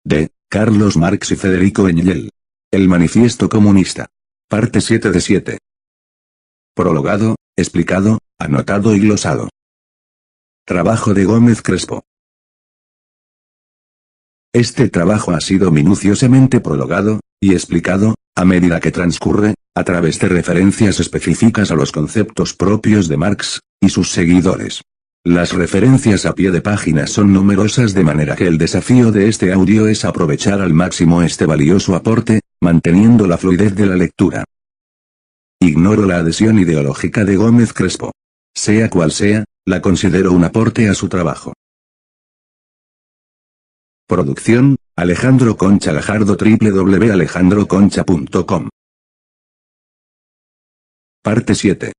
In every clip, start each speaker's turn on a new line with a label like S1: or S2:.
S1: de Carlos Marx y Federico Engel. El Manifiesto Comunista. Parte 7 de 7. Prologado, explicado, anotado y glosado. Trabajo de Gómez Crespo. Este trabajo ha sido minuciosamente prologado, y explicado, a medida que transcurre, a través de referencias específicas a los conceptos propios de Marx, y sus seguidores. Las referencias a pie de página son numerosas, de manera que el desafío de este audio es aprovechar al máximo este valioso aporte, manteniendo la fluidez de la lectura. Ignoro la adhesión ideológica de Gómez Crespo. Sea cual sea, la considero un aporte a su trabajo. Producción, Alejandro Concha Gajardo, www.alejandroconcha.com. Parte 7.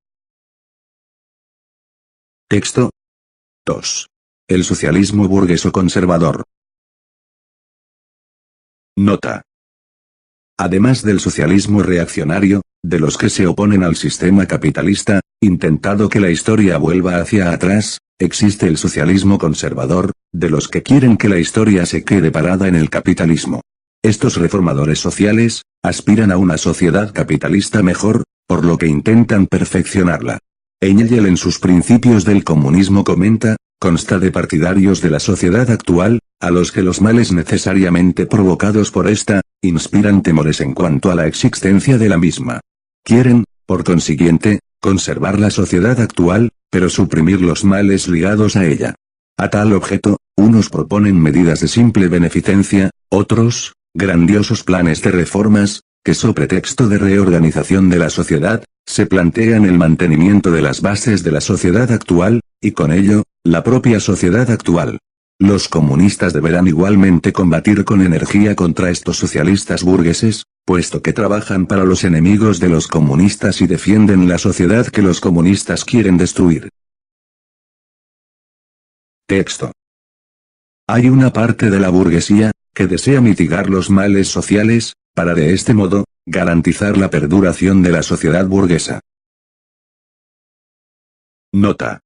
S1: Texto 2. El socialismo burgueso conservador. Nota. Además del socialismo reaccionario, de los que se oponen al sistema capitalista, intentado que la historia vuelva hacia atrás, existe el socialismo conservador, de los que quieren que la historia se quede parada en el capitalismo. Estos reformadores sociales, aspiran a una sociedad capitalista mejor, por lo que intentan perfeccionarla. Engel en sus Principios del Comunismo comenta, consta de partidarios de la sociedad actual, a los que los males necesariamente provocados por esta, inspiran temores en cuanto a la existencia de la misma. Quieren, por consiguiente, conservar la sociedad actual, pero suprimir los males ligados a ella. A tal objeto, unos proponen medidas de simple beneficencia, otros, grandiosos planes de reformas, que sobre pretexto de reorganización de la sociedad, se plantean el mantenimiento de las bases de la sociedad actual, y con ello, la propia sociedad actual. Los comunistas deberán igualmente combatir con energía contra estos socialistas burgueses, puesto que trabajan para los enemigos de los comunistas y defienden la sociedad que los comunistas quieren destruir. Texto. Hay una parte de la burguesía, que desea mitigar los males sociales, para de este modo, garantizar la perduración de la sociedad burguesa. Nota.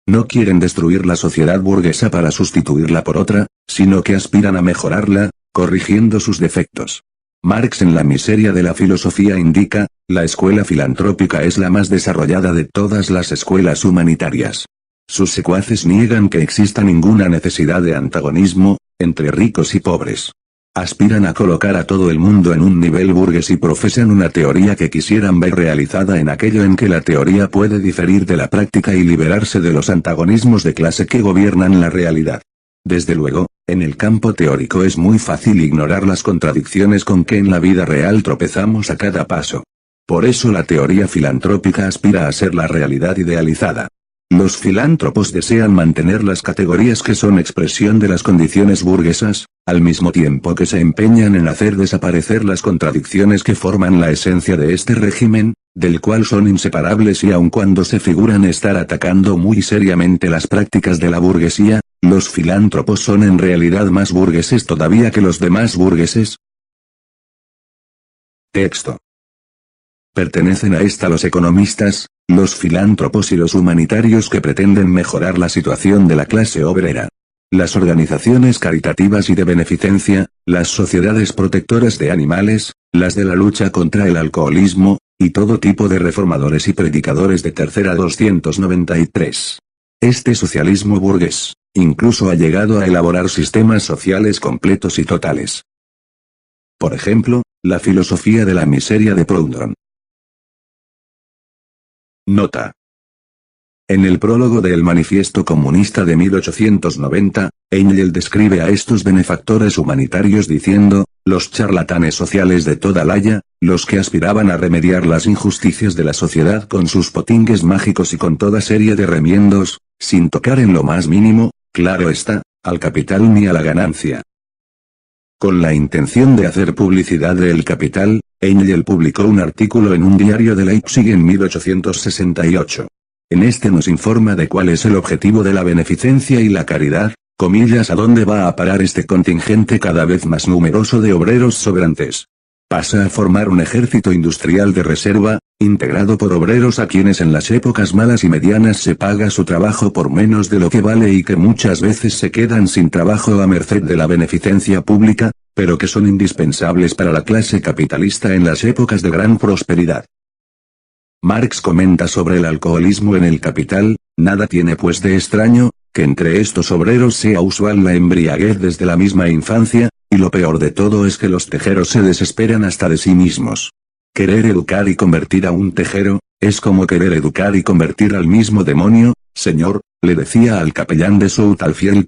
S1: No quieren destruir la sociedad burguesa para sustituirla por otra, sino que aspiran a mejorarla, corrigiendo sus defectos. Marx en La miseria de la filosofía indica, la escuela filantrópica es la más desarrollada de todas las escuelas humanitarias. Sus secuaces niegan que exista ninguna necesidad de antagonismo, entre ricos y pobres. Aspiran a colocar a todo el mundo en un nivel burgués y profesan una teoría que quisieran ver realizada en aquello en que la teoría puede diferir de la práctica y liberarse de los antagonismos de clase que gobiernan la realidad. Desde luego, en el campo teórico es muy fácil ignorar las contradicciones con que en la vida real tropezamos a cada paso. Por eso la teoría filantrópica aspira a ser la realidad idealizada. Los filántropos desean mantener las categorías que son expresión de las condiciones burguesas, al mismo tiempo que se empeñan en hacer desaparecer las contradicciones que forman la esencia de este régimen, del cual son inseparables, y aun cuando se figuran estar atacando muy seriamente las prácticas de la burguesía, los filántropos son en realidad más burgueses todavía que los demás burgueses. Texto. Pertenecen a esta los economistas, los filántropos y los humanitarios que pretenden mejorar la situación de la clase obrera. Las organizaciones caritativas y de beneficencia, las sociedades protectoras de animales, las de la lucha contra el alcoholismo, y todo tipo de reformadores y predicadores de tercera 293. Este socialismo burgués, incluso ha llegado a elaborar sistemas sociales completos y totales. Por ejemplo, la filosofía de la miseria de Proudhon. Nota. En el prólogo de El Manifiesto Comunista de 1890, Engel describe a estos benefactores humanitarios diciendo, los charlatanes sociales de toda la haya, los que aspiraban a remediar las injusticias de la sociedad con sus potingues mágicos y con toda serie de remiendos, sin tocar en lo más mínimo, claro está, al capital ni a la ganancia. Con la intención de hacer publicidad del capital, Engel publicó un artículo en un diario de Leipzig en 1868. En este nos informa de cuál es el objetivo de la beneficencia y la caridad, comillas, a dónde va a parar este contingente cada vez más numeroso de obreros sobrantes. Pasa a formar un ejército industrial de reserva, integrado por obreros a quienes en las épocas malas y medianas se paga su trabajo por menos de lo que vale y que muchas veces se quedan sin trabajo a merced de la beneficencia pública, pero que son indispensables para la clase capitalista en las épocas de gran prosperidad. Marx comenta sobre el alcoholismo en el Capital: nada tiene pues de extraño, que entre estos obreros sea usual la embriaguez desde la misma infancia, y lo peor de todo es que los tejeros se desesperan hasta de sí mismos. Querer educar y convertir a un tejero, es como querer educar y convertir al mismo demonio, señor, le decía al capellán de Southfield.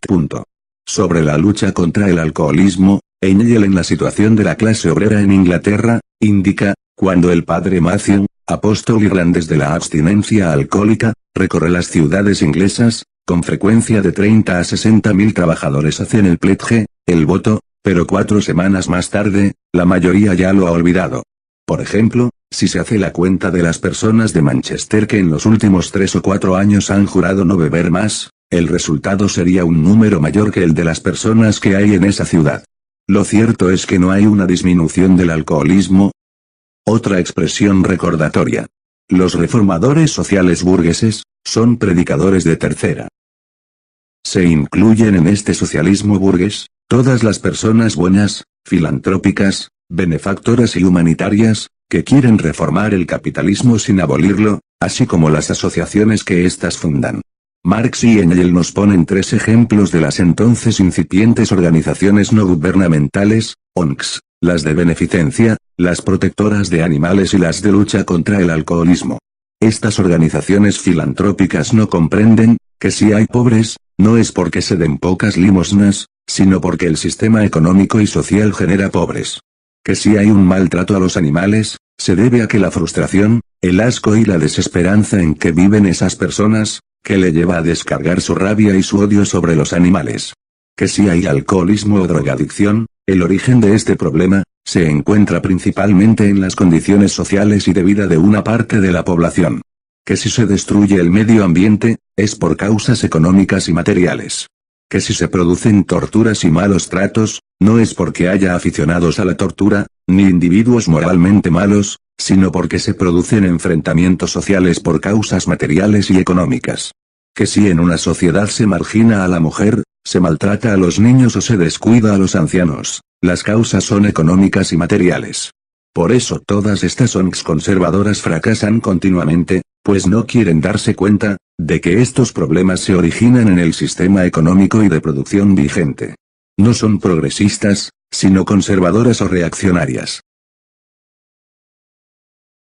S1: Sobre la lucha contra el alcoholismo, Engel en la situación de la clase obrera en Inglaterra, indica: cuando el padre Matthew, apóstol irlandés de la abstinencia alcohólica, recorre las ciudades inglesas, con frecuencia de 30 a 60 mil trabajadores hacen el pledge, el voto, pero 4 semanas más tarde, la mayoría ya lo ha olvidado. Por ejemplo, si se hace la cuenta de las personas de Manchester que en los últimos 3 o 4 años han jurado no beber más, el resultado sería un número mayor que el de las personas que hay en esa ciudad. Lo cierto es que no hay una disminución del alcoholismo. Otra expresión recordatoria. Los reformadores sociales burgueses, son predicadores de tercera. Se incluyen en este socialismo burgués, todas las personas buenas, filantrópicas, benefactoras y humanitarias, que quieren reformar el capitalismo sin abolirlo, así como las asociaciones que éstas fundan. Marx y Engel nos ponen 3 ejemplos de las entonces incipientes organizaciones no gubernamentales, ONGs, las de beneficencia, las protectoras de animales y las de lucha contra el alcoholismo. Estas organizaciones filantrópicas no comprenden, que si hay pobres, no es porque se den pocas limosnas, sino porque el sistema económico y social genera pobres. Que si hay un maltrato a los animales, se debe a que la frustración, el asco y la desesperanza en que viven esas personas, que le lleva a descargar su rabia y su odio sobre los animales. Que si hay alcoholismo o drogadicción, el origen de este problema, se encuentra principalmente en las condiciones sociales y de vida de una parte de la población. Que si se destruye el medio ambiente, es por causas económicas y materiales. Que si se producen torturas y malos tratos, no es porque haya aficionados a la tortura, ni individuos moralmente malos, sino porque se producen enfrentamientos sociales por causas materiales y económicas. Que si en una sociedad se margina a la mujer, se maltrata a los niños o se descuida a los ancianos, las causas son económicas y materiales. Por eso todas estas ONGs conservadoras fracasan continuamente, pues no quieren darse cuenta, de que estos problemas se originan en el sistema económico y de producción vigente. No son progresistas, sino conservadoras o reaccionarias.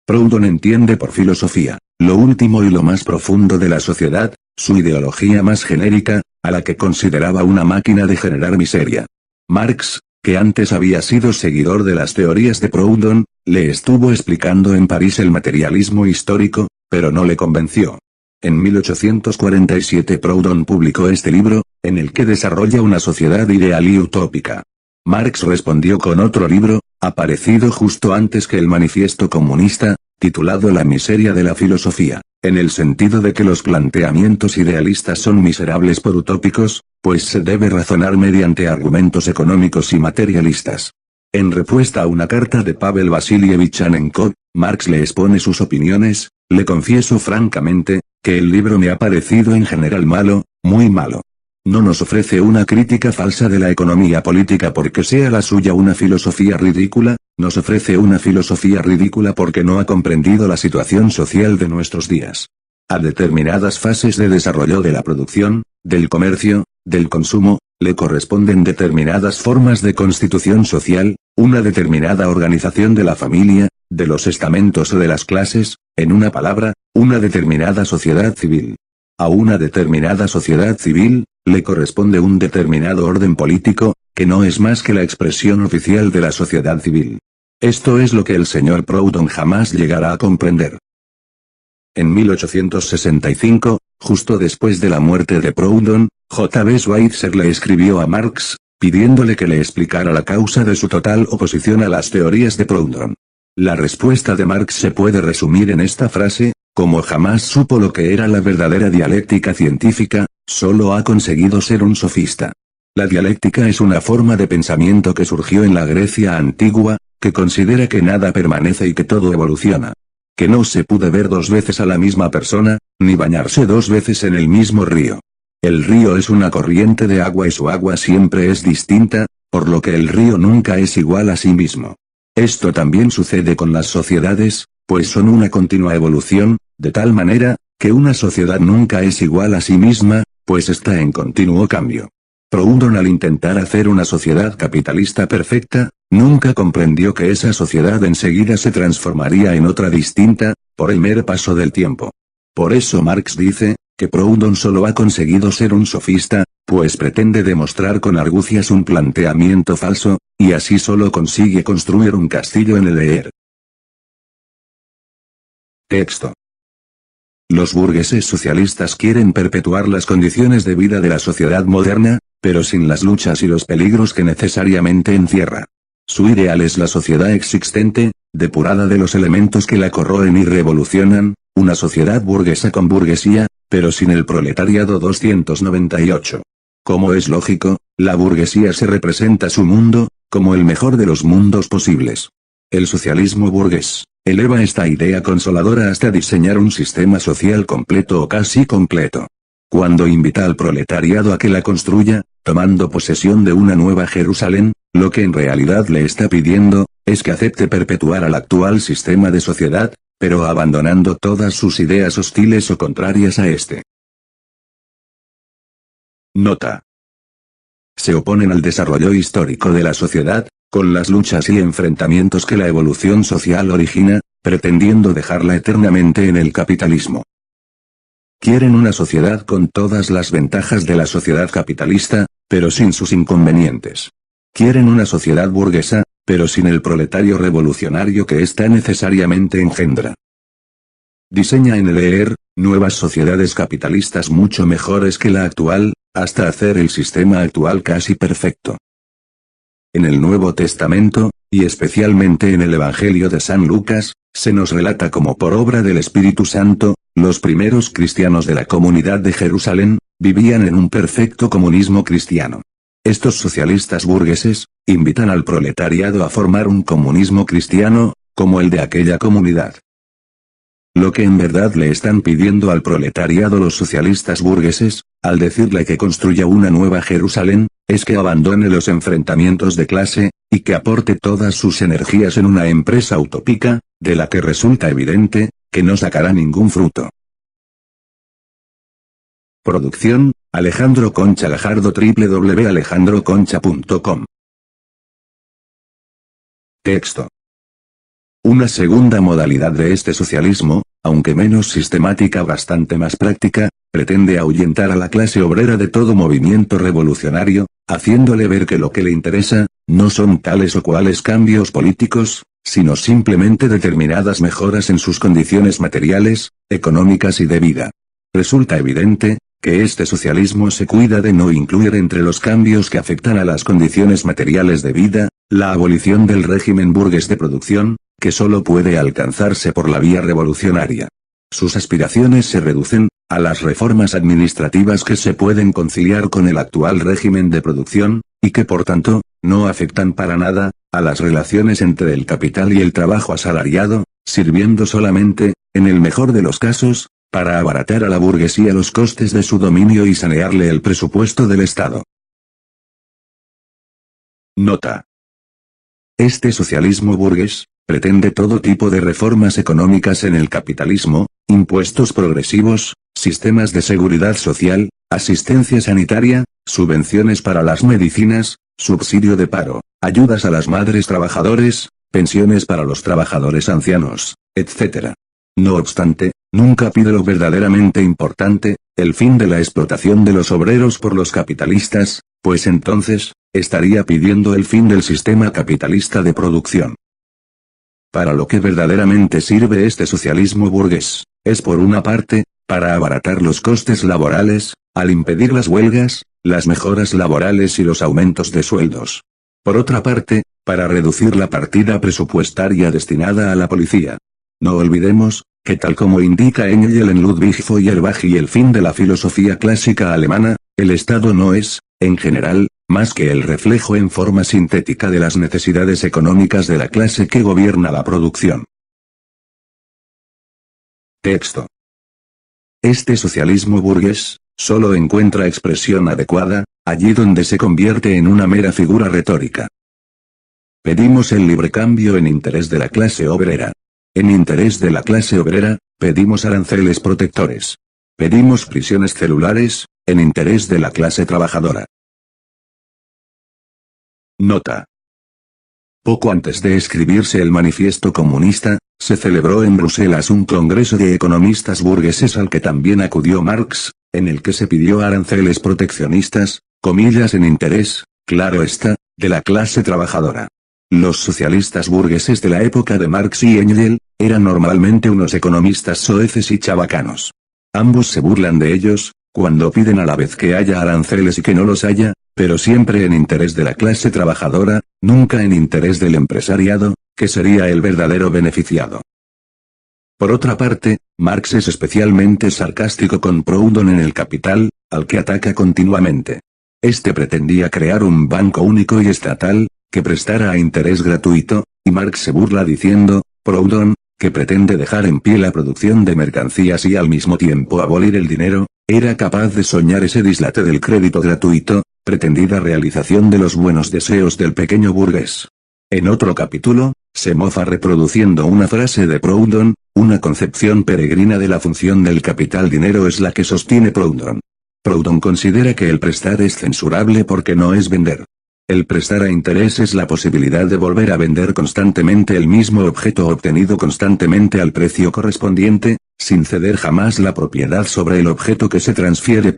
S1: Proudhon entiende por filosofía, lo último y lo más profundo de la sociedad, su ideología más genérica, a la que consideraba una máquina de generar miseria. Marx, que antes había sido seguidor de las teorías de Proudhon, le estuvo explicando en París el materialismo histórico, pero no le convenció. En 1847 Proudhon publicó este libro, en el que desarrolla una sociedad ideal y utópica. Marx respondió con otro libro, aparecido justo antes que el Manifiesto Comunista, titulado La miseria de la filosofía, en el sentido de que los planteamientos idealistas son miserables por utópicos, pues se debe razonar mediante argumentos económicos y materialistas. En respuesta a una carta de Pavel Vasilievich Anenkov, Marx le expone sus opiniones: le confieso francamente, que el libro me ha parecido en general malo, muy malo. No nos ofrece una crítica falsa de la economía política porque sea la suya una filosofía ridícula, nos ofrece una filosofía ridícula porque no ha comprendido la situación social de nuestros días. A determinadas fases de desarrollo de la producción, del comercio, del consumo, le corresponden determinadas formas de constitución social, una determinada organización de la familia, de los estamentos o de las clases, en una palabra, una determinada sociedad civil. A una determinada sociedad civil, le corresponde un determinado orden político, que no es más que la expresión oficial de la sociedad civil. Esto es lo que el señor Proudhon jamás llegará a comprender. En 1865, justo después de la muerte de Proudhon, J.B. Schweitzer le escribió a Marx, pidiéndole que le explicara la causa de su total oposición a las teorías de Proudhon. La respuesta de Marx se puede resumir en esta frase: como jamás supo lo que era la verdadera dialéctica científica, solo ha conseguido ser un sofista. La dialéctica es una forma de pensamiento que surgió en la Grecia antigua, que considera que nada permanece y que todo evoluciona. que no se puede ver dos veces a la misma persona, ni bañarse dos veces en el mismo río. El río es una corriente de agua y su agua siempre es distinta, por lo que el río nunca es igual a sí mismo. Esto también sucede con las sociedades, pues son una continua evolución, de tal manera, que una sociedad nunca es igual a sí misma, pues está en continuo cambio. Proudhon, al intentar hacer una sociedad capitalista perfecta, nunca comprendió que esa sociedad enseguida se transformaría en otra distinta, por el mero paso del tiempo. Por eso Marx dice, que Proudhon solo ha conseguido ser un sofista, pues pretende demostrar con argucias un planteamiento falso, y así solo consigue construir un castillo en el aire. Texto. Los burgueses socialistas quieren perpetuar las condiciones de vida de la sociedad moderna, pero sin las luchas y los peligros que necesariamente encierra. Su ideal es la sociedad existente, depurada de los elementos que la corroen y revolucionan, una sociedad burguesa con burguesía, pero sin el proletariado. 298. Como es lógico, la burguesía se representa su mundo, como el mejor de los mundos posibles. El socialismo burgués eleva esta idea consoladora hasta diseñar un sistema social completo o casi completo. Cuando invita al proletariado a que la construya, tomando posesión de una nueva Jerusalén, lo que en realidad le está pidiendo, es que acepte perpetuar al actual sistema de sociedad, pero abandonando todas sus ideas hostiles o contrarias a este. Nota. Se oponen al desarrollo histórico de la sociedad, con las luchas y enfrentamientos que la evolución social origina, pretendiendo dejarla eternamente en el capitalismo. Quieren una sociedad con todas las ventajas de la sociedad capitalista, pero sin sus inconvenientes. Quieren una sociedad burguesa, pero sin el proletario revolucionario que ésta necesariamente engendra. Diseña en el EER, nuevas sociedades capitalistas mucho mejores que la actual, hasta hacer el sistema actual casi perfecto. En el Nuevo Testamento, y especialmente en el Evangelio de San Lucas, se nos relata como por obra del Espíritu Santo, los primeros cristianos de la comunidad de Jerusalén, vivían en un perfecto comunismo cristiano. Estos socialistas burgueses, invitan al proletariado a formar un comunismo cristiano, como el de aquella comunidad. Lo que en verdad le están pidiendo al proletariado los socialistas burgueses, al decirle que construya una nueva Jerusalén, es que abandone los enfrentamientos de clase, y que aporte todas sus energías en una empresa utópica, de la que resulta evidente, que no sacará ningún fruto. Producción, Alejandro Concha Gajardo. www.alejandroconcha.com. Texto. Una segunda modalidad de este socialismo, aunque menos sistemática, bastante más práctica, pretende ahuyentar a la clase obrera de todo movimiento revolucionario, haciéndole ver que lo que le interesa, no son tales o cuales cambios políticos, sino simplemente determinadas mejoras en sus condiciones materiales, económicas y de vida. Resulta evidente, que este socialismo se cuida de no incluir entre los cambios que afectan a las condiciones materiales de vida, la abolición del régimen burgués de producción, que solo puede alcanzarse por la vía revolucionaria. Sus aspiraciones se reducen, a las reformas administrativas que se pueden conciliar con el actual régimen de producción, y que por tanto, no afectan para nada, a las relaciones entre el capital y el trabajo asalariado, sirviendo solamente, en el mejor de los casos, para abaratar a la burguesía los costes de su dominio y sanearle el presupuesto del Estado. Nota. Este socialismo burgués, pretende todo tipo de reformas económicas en el capitalismo, impuestos progresivos, sistemas de seguridad social, asistencia sanitaria, subvenciones para las medicinas, subsidio de paro, ayudas a las madres trabajadores, pensiones para los trabajadores ancianos, etc. No obstante, nunca pide lo verdaderamente importante, el fin de la explotación de los obreros por los capitalistas, pues entonces, estaría pidiendo el fin del sistema capitalista de producción. Para lo que verdaderamente sirve este socialismo burgués, es por una parte, para abaratar los costes laborales, al impedir las huelgas, las mejoras laborales y los aumentos de sueldos. Por otra parte, para reducir la partida presupuestaria destinada a la policía. No olvidemos, que tal como indica Engel en Ludwig Feuerbach y el fin de la filosofía clásica alemana, el Estado no es, en general, más que el reflejo en forma sintética de las necesidades económicas de la clase que gobierna la producción. Texto. Este socialismo burgués, solo encuentra expresión adecuada, allí donde se convierte en una mera figura retórica. Pedimos el libre cambio en interés de la clase obrera. En interés de la clase obrera, pedimos aranceles protectores. Pedimos prisiones celulares, en interés de la clase trabajadora. Nota. Poco antes de escribirse el Manifiesto Comunista, se celebró en Bruselas un congreso de economistas burgueses al que también acudió Marx, en el que se pidió aranceles proteccionistas, comillas en interés, claro está, de la clase trabajadora. Los socialistas burgueses de la época de Marx y Engels, eran normalmente unos economistas soeces y chabacanos. Ambos se burlan de ellos, cuando piden a la vez que haya aranceles y que no los haya, pero siempre en interés de la clase trabajadora, nunca en interés del empresariado, que sería el verdadero beneficiado. Por otra parte, Marx es especialmente sarcástico con Proudhon en El Capital, al que ataca continuamente. Este pretendía crear un banco único y estatal, que prestara a interés gratuito, y Marx se burla diciendo, Proudhon, que pretende dejar en pie la producción de mercancías y al mismo tiempo abolir el dinero, era capaz de soñar ese dislate del crédito gratuito, pretendida realización de los buenos deseos del pequeño burgués. En otro capítulo, se mofa reproduciendo una frase de Proudhon, una concepción peregrina de la función del capital dinero es la que sostiene Proudhon. Proudhon considera que el prestar es censurable porque no es vender. El prestar a interés es la posibilidad de volver a vender constantemente el mismo objeto obtenido constantemente al precio correspondiente, sin ceder jamás la propiedad sobre el objeto que se transfiere.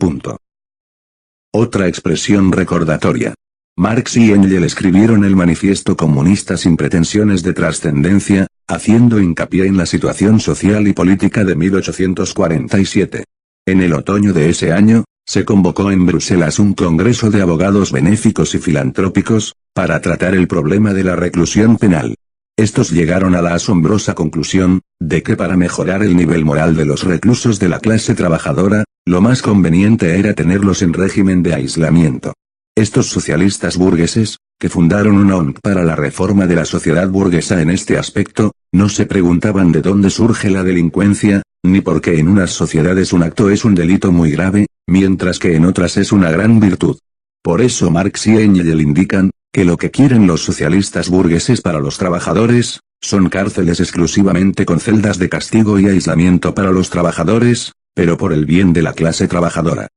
S1: Otra expresión recordatoria. Marx y Engels escribieron el Manifiesto Comunista sin pretensiones de trascendencia, haciendo hincapié en la situación social y política de 1847. En el otoño de ese año, se convocó en Bruselas un congreso de abogados benéficos y filantrópicos, para tratar el problema de la reclusión penal. Estos llegaron a la asombrosa conclusión, de que para mejorar el nivel moral de los reclusos de la clase trabajadora, lo más conveniente era tenerlos en régimen de aislamiento. Estos socialistas burgueses, que fundaron una ONG para la reforma de la sociedad burguesa en este aspecto, no se preguntaban de dónde surge la delincuencia, ni por qué en unas sociedades un acto es un delito muy grave, mientras que en otras es una gran virtud. Por eso Marx y Engels indican, que lo que quieren los socialistas burgueses para los trabajadores, son cárceles exclusivamente con celdas de castigo y aislamiento para los trabajadores, pero por el bien de la clase trabajadora.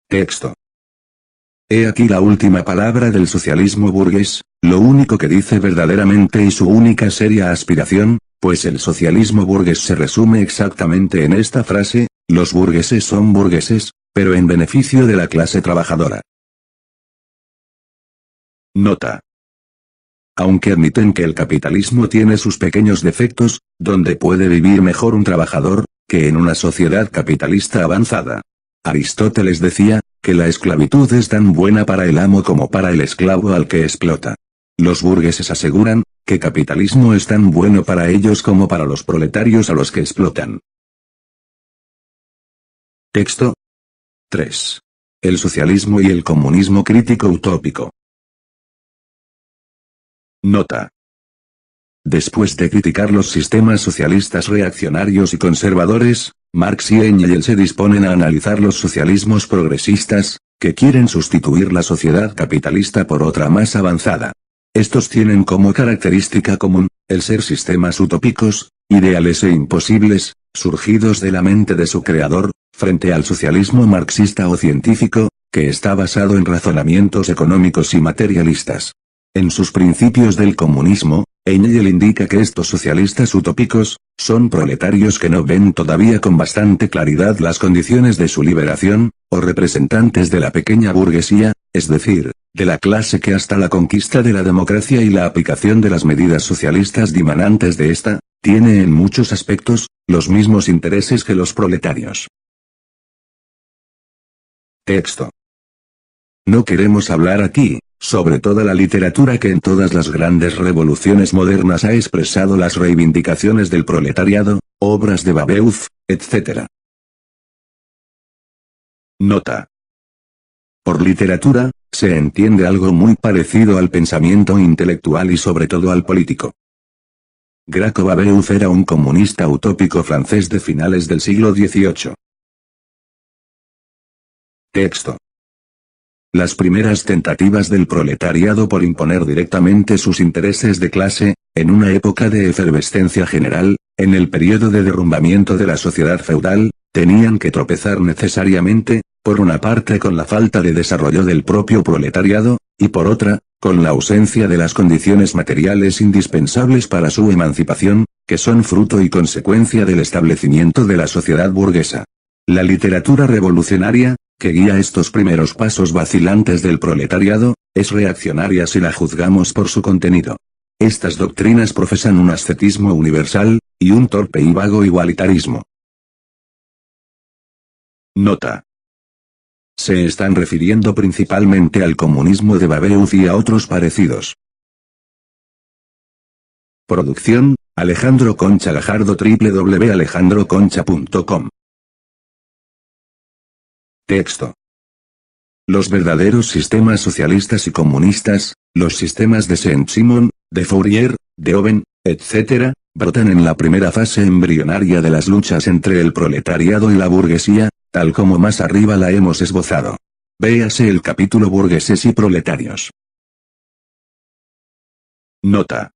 S1: Texto. He aquí la última palabra del socialismo burgués, lo único que dice verdaderamente y su única seria aspiración, pues el socialismo burgués se resume exactamente en esta frase, los burgueses son burgueses, pero en beneficio de la clase trabajadora. Nota. Aunque admiten que el capitalismo tiene sus pequeños defectos, donde puede vivir mejor un trabajador, que en una sociedad capitalista avanzada. Aristóteles decía, que la esclavitud es tan buena para el amo como para el esclavo al que explota. Los burgueses aseguran, que capitalismo es tan bueno para ellos como para los proletarios a los que explotan. Texto. 3. El socialismo y el comunismo crítico utópico. Nota. Después de criticar los sistemas socialistas reaccionarios y conservadores, Marx y Engels se disponen a analizar los socialismos progresistas, que quieren sustituir la sociedad capitalista por otra más avanzada. Estos tienen como característica común, el ser sistemas utópicos, ideales e imposibles, surgidos de la mente de su creador, frente al socialismo marxista o científico, que está basado en razonamientos económicos y materialistas. En sus principios del comunismo, Engels indica que estos socialistas utópicos, son proletarios que no ven todavía con bastante claridad las condiciones de su liberación, o representantes de la pequeña burguesía, es decir, de la clase que hasta la conquista de la democracia y la aplicación de las medidas socialistas dimanantes de esta, tiene en muchos aspectos, los mismos intereses que los proletarios. Texto. No queremos hablar aquí, sobre toda la literatura que en todas las grandes revoluciones modernas ha expresado las reivindicaciones del proletariado, obras de Babeuf, etc. Nota. Por literatura, se entiende algo muy parecido al pensamiento intelectual y sobre todo al político. Graco Babeuf era un comunista utópico francés de finales del siglo XVIII. Texto. Las primeras tentativas del proletariado por imponer directamente sus intereses de clase, en una época de efervescencia general, en el periodo de derrumbamiento de la sociedad feudal, tenían que tropezar necesariamente, por una parte con la falta de desarrollo del propio proletariado, y por otra, con la ausencia de las condiciones materiales indispensables para su emancipación, que son fruto y consecuencia del establecimiento de la sociedad burguesa. La literatura revolucionaria, que guía estos primeros pasos vacilantes del proletariado, es reaccionaria si la juzgamos por su contenido. Estas doctrinas profesan un ascetismo universal, y un torpe y vago igualitarismo. Nota. Se están refiriendo principalmente al comunismo de Babeuf y a otros parecidos. Producción, Alejandro Concha Gajardo, www.alejandroconcha.com. Texto. Los verdaderos sistemas socialistas y comunistas, los sistemas de Saint-Simon, de Fourier, de Owen, etc., brotan en la primera fase embrionaria de las luchas entre el proletariado y la burguesía, tal como más arriba la hemos esbozado. Véase el capítulo Burgueses y Proletarios. Nota.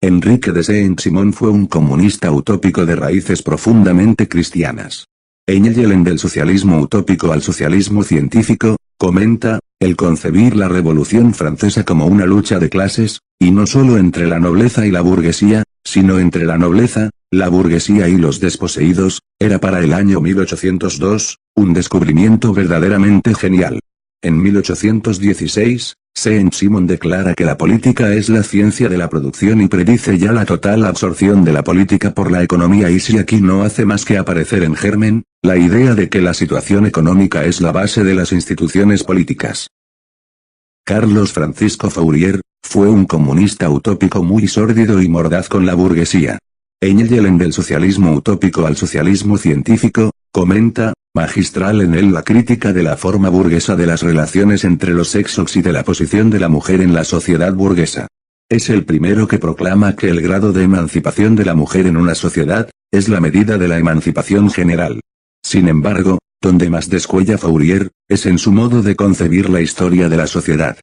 S1: Enrique de Saint-Simon fue un comunista utópico de raíces profundamente cristianas. Engelen del socialismo utópico al socialismo científico, comenta, el concebir la Revolución Francesa como una lucha de clases, y no solo entre la nobleza y la burguesía, sino entre la nobleza, la burguesía y los desposeídos, era para el año 1802, un descubrimiento verdaderamente genial. En 1816, Saint-Simon declara que la política es la ciencia de la producción y predice ya la total absorción de la política por la economía, y si aquí no hace más que aparecer en germen, la idea de que la situación económica es la base de las instituciones políticas. Carlos Francisco Fourier, fue un comunista utópico muy sórdido y mordaz con la burguesía. Engelen del socialismo utópico al socialismo científico, comenta, magistral en él la crítica de la forma burguesa de las relaciones entre los sexos y de la posición de la mujer en la sociedad burguesa. Es el primero que proclama que el grado de emancipación de la mujer en una sociedad, es la medida de la emancipación general. Sin embargo, donde más descuella Fourier, es en su modo de concebir la historia de la sociedad.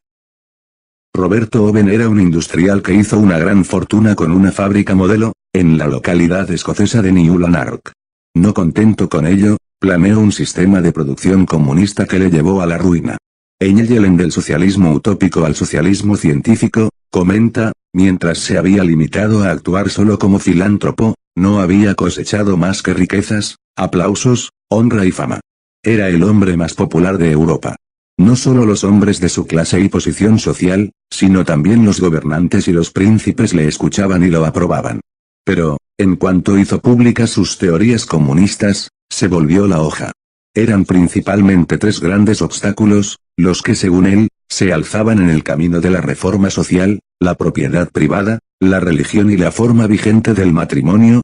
S1: Roberto Owen era un industrial que hizo una gran fortuna con una fábrica modelo, en la localidad escocesa de New Lanark. No contento con ello, planeó un sistema de producción comunista que le llevó a la ruina. Engelen del socialismo utópico al socialismo científico, comenta, mientras se había limitado a actuar solo como filántropo, no había cosechado más que riquezas, aplausos, honra y fama. Era el hombre más popular de Europa. No solo los hombres de su clase y posición social, sino también los gobernantes y los príncipes le escuchaban y lo aprobaban. Pero, en cuanto hizo públicas sus teorías comunistas, se volvió la hoja. Eran principalmente tres grandes obstáculos, los que según él, se alzaban en el camino de la reforma social: la propiedad privada, la religión y la forma vigente del matrimonio.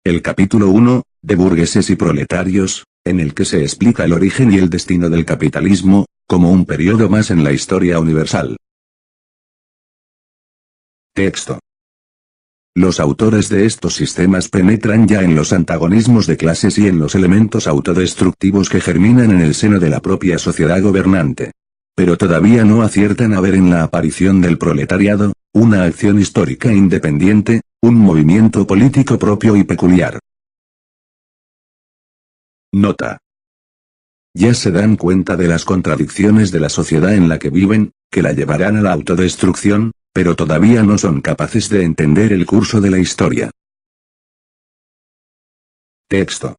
S1: El capítulo 1, de Burgueses y Proletarios, en el que se explica el origen y el destino del capitalismo, como un periodo más en la historia universal. Texto. Los autores de estos sistemas penetran ya en los antagonismos de clases y en los elementos autodestructivos que germinan en el seno de la propia sociedad gobernante. Pero todavía no aciertan a ver en la aparición del proletariado, una acción histórica independiente, un movimiento político propio y peculiar. Nota. Ya se dan cuenta de las contradicciones de la sociedad en la que viven, que la llevarán a la autodestrucción, pero todavía no son capaces de entender el curso de la historia. Texto.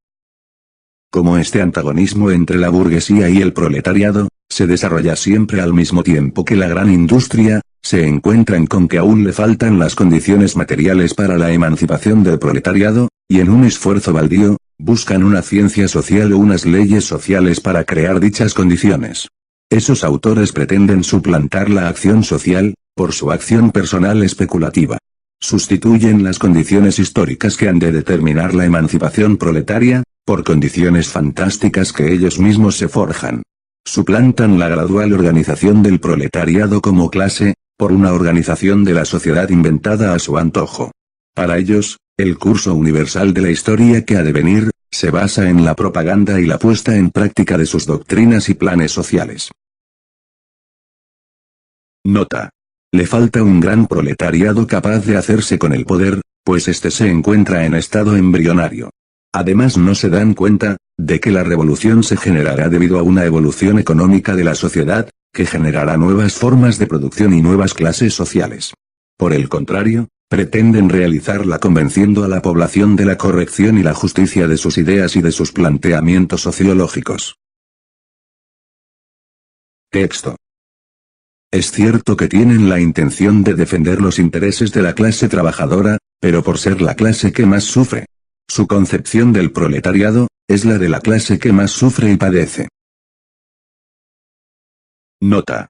S1: Como este antagonismo entre la burguesía y el proletariado, se desarrolla siempre al mismo tiempo que la gran industria, se encuentran con que aún le faltan las condiciones materiales para la emancipación del proletariado, y en un esfuerzo baldío, buscan una ciencia social o unas leyes sociales para crear dichas condiciones. Esos autores pretenden suplantar la acción social, por su acción personal especulativa. Sustituyen las condiciones históricas que han de determinar la emancipación proletaria, por condiciones fantásticas que ellos mismos se forjan. Suplantan la gradual organización del proletariado como clase, por una organización de la sociedad inventada a su antojo. Para ellos, el curso universal de la historia que ha de venir, se basa en la propaganda y la puesta en práctica de sus doctrinas y planes sociales. Nota. Le falta un gran proletariado capaz de hacerse con el poder, pues este se encuentra en estado embrionario. Además no se dan cuenta, de que la revolución se generará debido a una evolución económica de la sociedad, que generará nuevas formas de producción y nuevas clases sociales. Por el contrario, pretenden realizarla convenciendo a la población de la corrección y la justicia de sus ideas y de sus planteamientos sociológicos. Texto. Es cierto que tienen la intención de defender los intereses de la clase trabajadora, pero por ser la clase que más sufre. Su concepción del proletariado, es la de la clase que más sufre y padece. Nota.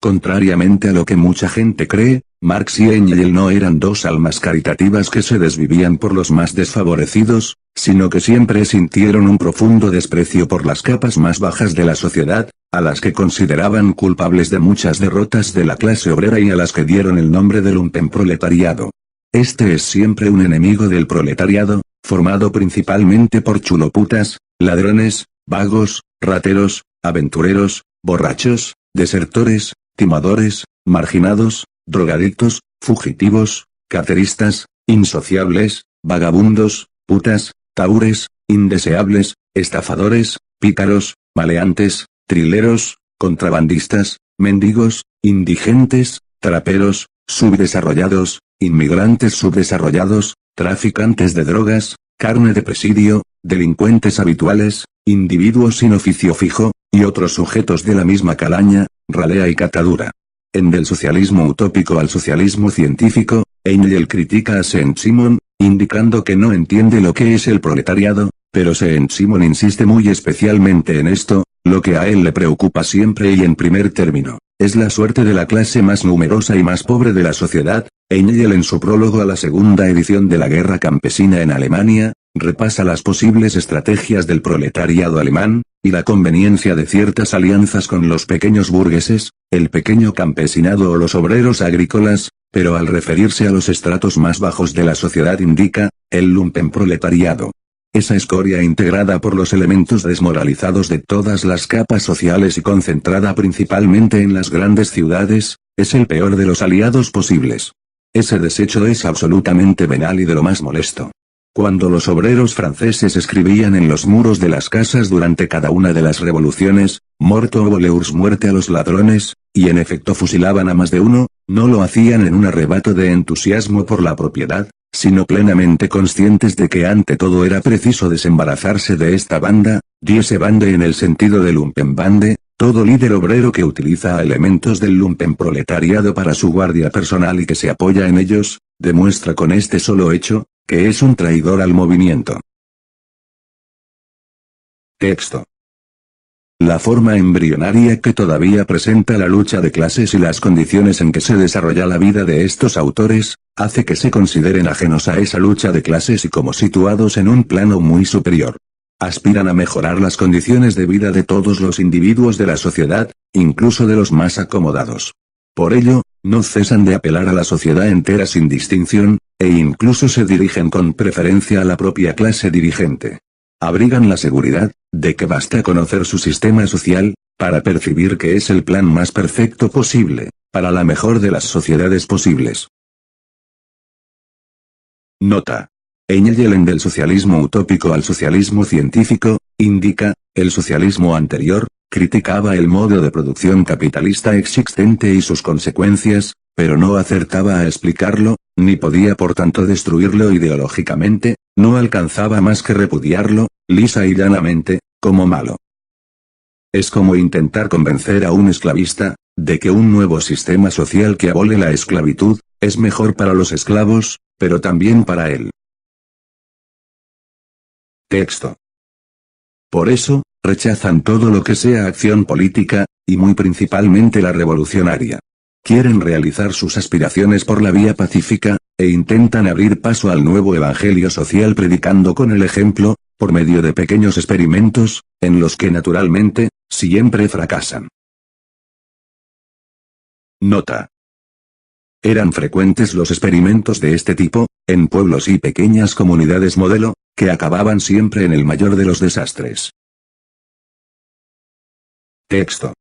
S1: Contrariamente a lo que mucha gente cree, Marx y Engels no eran dos almas caritativas que se desvivían por los más desfavorecidos, sino que siempre sintieron un profundo desprecio por las capas más bajas de la sociedad, a las que consideraban culpables de muchas derrotas de la clase obrera y a las que dieron el nombre de lumpenproletariado. Este es siempre un enemigo del proletariado, formado principalmente por chuloputas, ladrones, vagos, rateros, aventureros, borrachos, desertores, timadores, marginados, drogadictos, fugitivos, carteristas, insociables, vagabundos, putas, tahures, indeseables, estafadores, pícaros, maleantes, trileros, contrabandistas, mendigos, indigentes, traperos, subdesarrollados, inmigrantes subdesarrollados, traficantes de drogas, carne de presidio, delincuentes habituales, individuos sin oficio fijo, y otros sujetos de la misma calaña, ralea y catadura. En Del socialismo utópico al socialismo científico, Engels critica a Saint-Simon, indicando que no entiende lo que es el proletariado, pero Saint-Simon insiste muy especialmente en esto, lo que a él le preocupa siempre y en primer término, es la suerte de la clase más numerosa y más pobre de la sociedad. Engels en su prólogo a la segunda edición de la Guerra Campesina en Alemania, repasa las posibles estrategias del proletariado alemán, y la conveniencia de ciertas alianzas con los pequeños burgueses, el pequeño campesinado o los obreros agrícolas, pero al referirse a los estratos más bajos de la sociedad indica, el lumpenproletariado. Esa escoria integrada por los elementos desmoralizados de todas las capas sociales y concentrada principalmente en las grandes ciudades, es el peor de los aliados posibles. Ese desecho es absolutamente venal y de lo más molesto. Cuando los obreros franceses escribían en los muros de las casas durante cada una de las revoluciones, «Mort aux voleurs», muerte a los ladrones, y en efecto fusilaban a más de uno, no lo hacían en un arrebato de entusiasmo por la propiedad, sino plenamente conscientes de que ante todo era preciso desembarazarse de esta banda, diese bande en el sentido de lumpenbande, todo líder obrero que utiliza a elementos del lumpenproletariado para su guardia personal y que se apoya en ellos, demuestra con este solo hecho, que es un traidor al movimiento. Texto. La forma embrionaria que todavía presenta la lucha de clases y las condiciones en que se desarrolla la vida de estos autores, hace que se consideren ajenos a esa lucha de clases y como situados en un plano muy superior. Aspiran a mejorar las condiciones de vida de todos los individuos de la sociedad, incluso de los más acomodados. Por ello, no cesan de apelar a la sociedad entera sin distinción, e incluso se dirigen con preferencia a la propia clase dirigente. Abrigan la seguridad, de que basta conocer su sistema social, para percibir que es el plan más perfecto posible, para la mejor de las sociedades posibles. Nota. Engels en Del socialismo utópico al socialismo científico, indica, el socialismo anterior, criticaba el modo de producción capitalista existente y sus consecuencias, pero no acertaba a explicarlo, ni podía por tanto destruirlo ideológicamente, no alcanzaba más que repudiarlo, lisa y llanamente, como malo. Es como intentar convencer a un esclavista, de que un nuevo sistema social que abole la esclavitud, es mejor para los esclavos, pero también para él. Texto. Por eso, rechazan todo lo que sea acción política, y muy principalmente la revolucionaria. Quieren realizar sus aspiraciones por la vía pacífica, e intentan abrir paso al nuevo evangelio social predicando con el ejemplo, por medio de pequeños experimentos, en los que naturalmente, siempre fracasan. Nota. Eran frecuentes los experimentos de este tipo, en pueblos y pequeñas comunidades modelo, que acababan siempre en el mayor de los desastres. Texto.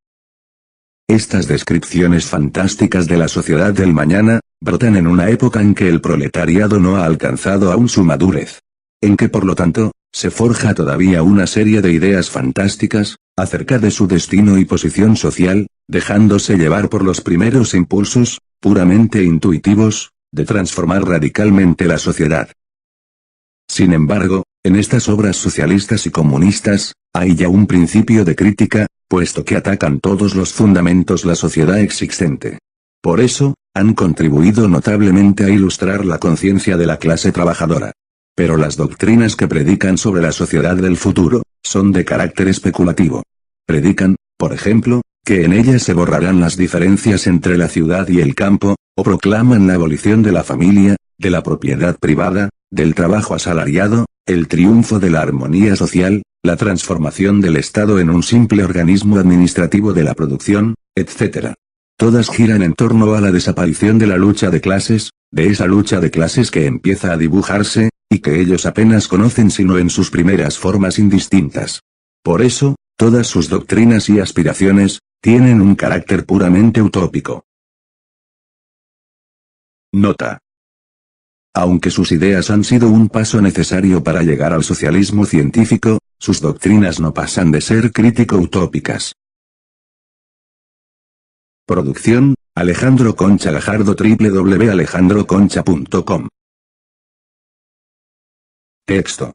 S1: Estas descripciones fantásticas de la sociedad del mañana, brotan en una época en que el proletariado no ha alcanzado aún su madurez. En que por lo tanto, se forja todavía una serie de ideas fantásticas, acerca de su destino y posición social, dejándose llevar por los primeros impulsos, puramente intuitivos, de transformar radicalmente la sociedad. Sin embargo, en estas obras socialistas y comunistas, hay ya un principio de crítica, puesto que atacan todos los fundamentos la sociedad existente. Por eso, han contribuido notablemente a ilustrar la conciencia de la clase trabajadora. Pero las doctrinas que predican sobre la sociedad del futuro, son de carácter especulativo. Predican, por ejemplo, que en ella se borrarán las diferencias entre la ciudad y el campo, o proclaman la abolición de la familia, de la propiedad privada, del trabajo asalariado, el triunfo de la armonía social, la transformación del Estado en un simple organismo administrativo de la producción, etc. Todas giran en torno a la desaparición de la lucha de clases, de esa lucha de clases que empieza a dibujarse, y que ellos apenas conocen sino en sus primeras formas indistintas. Por eso, todas sus doctrinas y aspiraciones, tienen un carácter puramente utópico. Nota. Aunque sus ideas han sido un paso necesario para llegar al socialismo científico, sus doctrinas no pasan de ser crítico-utópicas. Producción, Alejandro Concha Gajardo, www.alejandroconcha.com. Texto.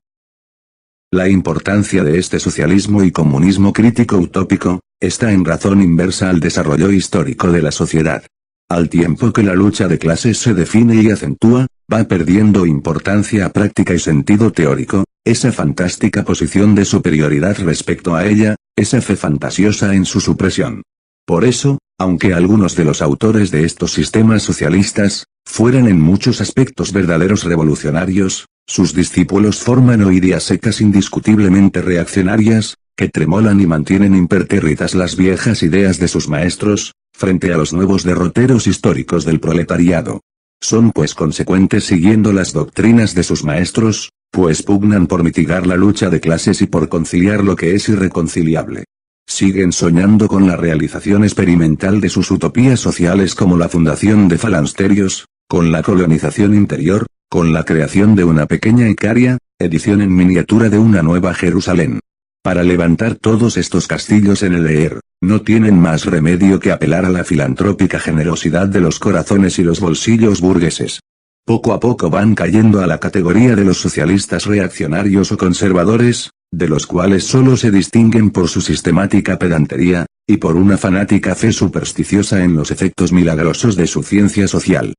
S1: La importancia de este socialismo y comunismo crítico-utópico, está en razón inversa al desarrollo histórico de la sociedad. Al tiempo que la lucha de clases se define y acentúa, va perdiendo importancia práctica y sentido teórico, esa fantástica posición de superioridad respecto a ella, esa fe fantasiosa en su supresión. Por eso, aunque algunos de los autores de estos sistemas socialistas, fueran en muchos aspectos verdaderos revolucionarios, sus discípulos forman hoy día sectas indiscutiblemente reaccionarias, que tremolan y mantienen impertérritas las viejas ideas de sus maestros, frente a los nuevos derroteros históricos del proletariado. Son pues consecuentes siguiendo las doctrinas de sus maestros, pues pugnan por mitigar la lucha de clases y por conciliar lo que es irreconciliable. Siguen soñando con la realización experimental de sus utopías sociales como la fundación de falansterios, con la colonización interior, con la creación de una pequeña Icaria, edición en miniatura de una nueva Jerusalén. Para levantar todos estos castillos en el aire, no tienen más remedio que apelar a la filantrópica generosidad de los corazones y los bolsillos burgueses. Poco a poco van cayendo a la categoría de los socialistas reaccionarios o conservadores, de los cuales solo se distinguen por su sistemática pedantería, y por una fanática fe supersticiosa en los efectos milagrosos de su ciencia social.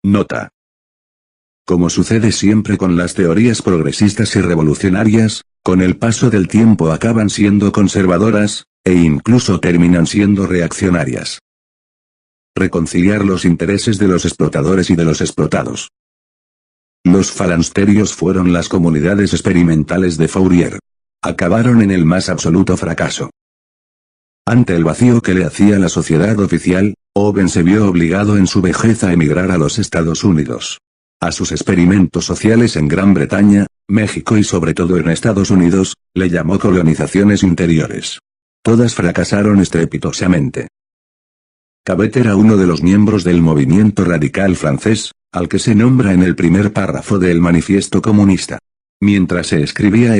S1: Nota. Como sucede siempre con las teorías progresistas y revolucionarias, con el paso del tiempo acaban siendo conservadoras, e incluso terminan siendo reaccionarias. Reconciliar los intereses de los explotadores y de los explotados. Los falansterios fueron las comunidades experimentales de Fourier. Acabaron en el más absoluto fracaso. Ante el vacío que le hacía la sociedad oficial, Owen se vio obligado en su vejez a emigrar a los Estados Unidos. A sus experimentos sociales en Gran Bretaña, México y sobre todo en Estados Unidos, le llamó colonizaciones interiores. Todas fracasaron estrepitosamente. Cabet era uno de los miembros del movimiento radical francés, al que se nombra en el primer párrafo del Manifiesto Comunista. Mientras se escribía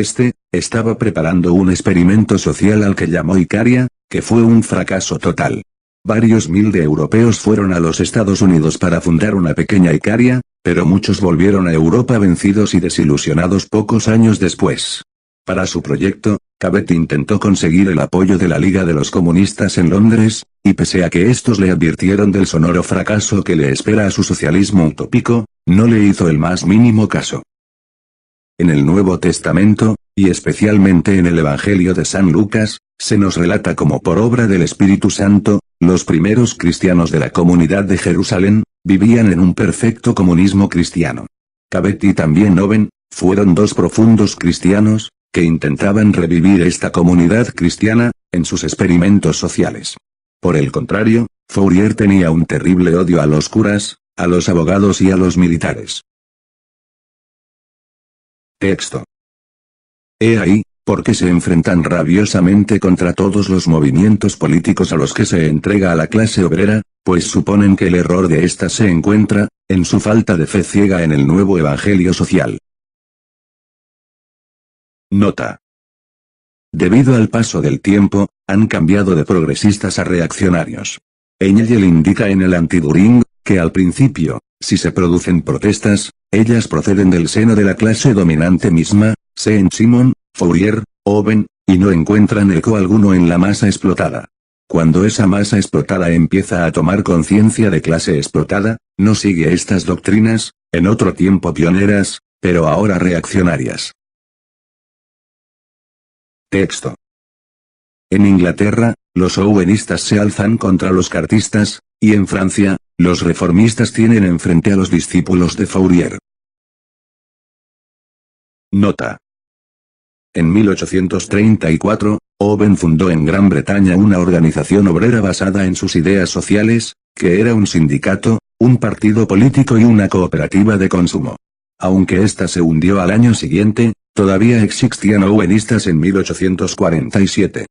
S1: estaba preparando un experimento social al que llamó Icaria, que fue un fracaso total. Varios mil de europeos fueron a los Estados Unidos para fundar una pequeña Icaria, pero muchos volvieron a Europa vencidos y desilusionados pocos años después. Para su proyecto, Cabet intentó conseguir el apoyo de la Liga de los Comunistas en Londres, y pese a que estos le advirtieron del sonoro fracaso que le espera a su socialismo utópico, no le hizo el más mínimo caso. En el Nuevo Testamento, y especialmente en el Evangelio de San Lucas, se nos relata como por obra del Espíritu Santo, los primeros cristianos de la comunidad de Jerusalén, vivían en un perfecto comunismo cristiano. Cabet y también Owen, fueron dos profundos cristianos, que intentaban revivir esta comunidad cristiana, en sus experimentos sociales. Por el contrario, Fourier tenía un terrible odio a los curas, a los abogados y a los militares. Texto. He ahí, por qué se enfrentan rabiosamente contra todos los movimientos políticos a los que se entrega a la clase obrera, pues suponen que el error de ésta se encuentra, en su falta de fe ciega en el nuevo evangelio social. Nota. Debido al paso del tiempo, han cambiado de progresistas a reaccionarios. Engel indica en el Anti-Düring, que al principio, si se producen protestas, ellas proceden del seno de la clase dominante misma, Saint-Simon, Fourier, Owen, y no encuentran eco alguno en la masa explotada. Cuando esa masa explotada empieza a tomar conciencia de clase explotada, no sigue estas doctrinas, en otro tiempo pioneras, pero ahora reaccionarias. Texto. En Inglaterra, los owenistas se alzan contra los cartistas, y en Francia, los reformistas tienen enfrente a los discípulos de Fourier. Nota. En 1834, Owen fundó en Gran Bretaña una organización obrera basada en sus ideas sociales, que era un sindicato, un partido político y una cooperativa de consumo. Aunque ésta se hundió al año siguiente, todavía existían owenistas en 1847.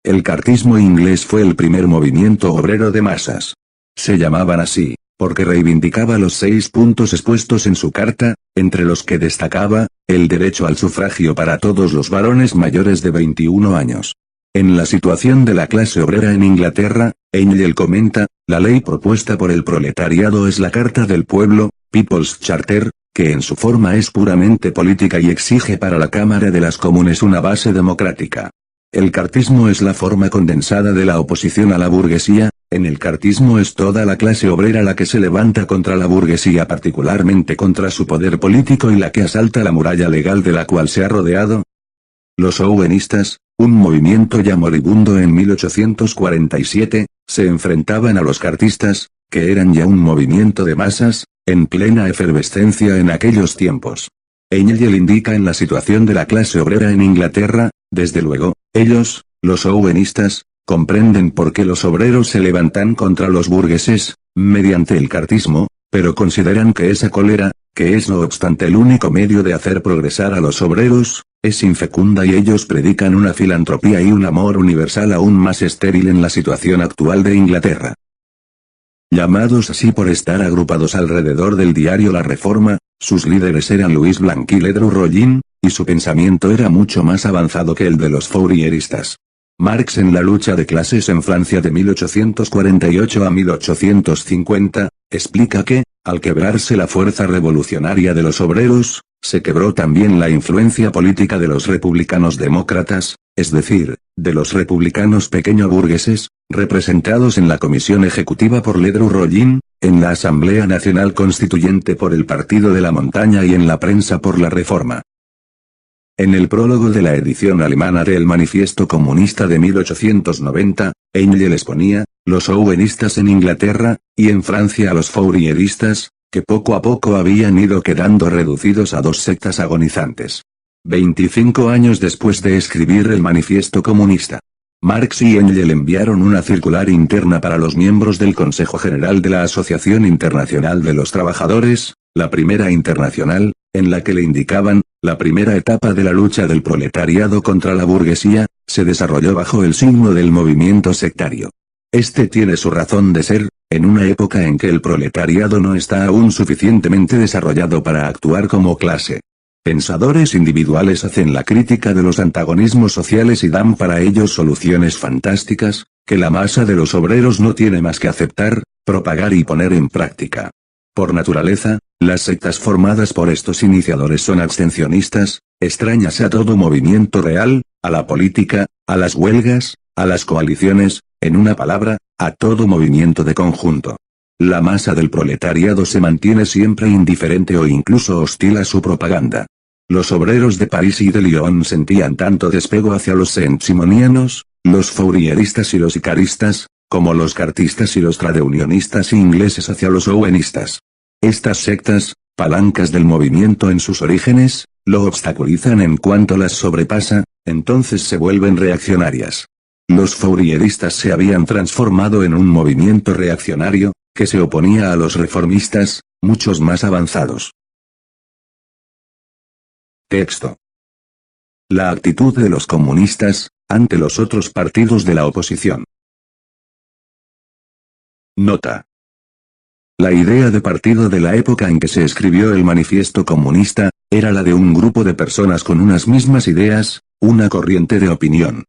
S1: El cartismo inglés fue el primer movimiento obrero de masas. Se llamaban así, porque reivindicaba los 6 puntos expuestos en su carta, entre los que destacaba, el derecho al sufragio para todos los varones mayores de 21 años. En la situación de la clase obrera en Inglaterra, Engel comenta, la ley propuesta por el proletariado es la Carta del Pueblo, People's Charter, que en su forma es puramente política y exige para la Cámara de las Comunes una base democrática. El cartismo es la forma condensada de la oposición a la burguesía, en el cartismo es toda la clase obrera la que se levanta contra la burguesía, particularmente contra su poder político, y la que asalta la muralla legal de la cual se ha rodeado. Los owenistas, un movimiento ya moribundo en 1847, se enfrentaban a los cartistas, que eran ya un movimiento de masas, en plena efervescencia en aquellos tiempos. Engel indica en la situación de la clase obrera en Inglaterra, desde luego, ellos, los owenistas, comprenden por qué los obreros se levantan contra los burgueses, mediante el cartismo, pero consideran que esa cólera, que es no obstante el único medio de hacer progresar a los obreros, es infecunda, y ellos predican una filantropía y un amor universal aún más estéril en la situación actual de Inglaterra. Llamados así por estar agrupados alrededor del diario La Reforma, sus líderes eran Louis Blanc y Ledru Rollin, y su pensamiento era mucho más avanzado que el de los fourieristas. Marx en la lucha de clases en Francia de 1848 a 1850, explica que, al quebrarse la fuerza revolucionaria de los obreros, se quebró también la influencia política de los republicanos demócratas, es decir, de los republicanos pequeño burgueses, representados en la comisión ejecutiva por Ledru Rollin, en la Asamblea Nacional Constituyente por el Partido de la Montaña y en la prensa por la Reforma. En el prólogo de la edición alemana del Manifiesto Comunista de 1890, Engel exponía, los owenistas en Inglaterra, y en Francia a los fourieristas, que poco a poco habían ido quedando reducidos a 2 sectas agonizantes. 25 años después de escribir el Manifiesto Comunista, Marx y Engel enviaron una circular interna para los miembros del Consejo General de la Asociación Internacional de los Trabajadores, la Primera Internacional, en la que le indicaban, la primera etapa de la lucha del proletariado contra la burguesía, se desarrolló bajo el signo del movimiento sectario. Este tiene su razón de ser, en una época en que el proletariado no está aún suficientemente desarrollado para actuar como clase. Pensadores individuales hacen la crítica de los antagonismos sociales y dan para ellos soluciones fantásticas, que la masa de los obreros no tiene más que aceptar, propagar y poner en práctica. Por naturaleza, las sectas formadas por estos iniciadores son abstencionistas, extrañas a todo movimiento real, a la política, a las huelgas, a las coaliciones, en una palabra, a todo movimiento de conjunto. La masa del proletariado se mantiene siempre indiferente o incluso hostil a su propaganda. Los obreros de París y de Lyon sentían tanto despego hacia los saint-simonianos, los fourieristas y los icaristas, como los cartistas y los tradeunionistas ingleses hacia los owenistas. Estas sectas, palancas del movimiento en sus orígenes, lo obstaculizan en cuanto las sobrepasa, entonces se vuelven reaccionarias. Los fourieristas se habían transformado en un movimiento reaccionario, que se oponía a los reformistas, muchos más avanzados. Texto. La actitud de los comunistas, ante los otros partidos de la oposición. Nota. La idea de partido de la época en que se escribió el Manifiesto Comunista, era la de un grupo de personas con unas mismas ideas, una corriente de opinión.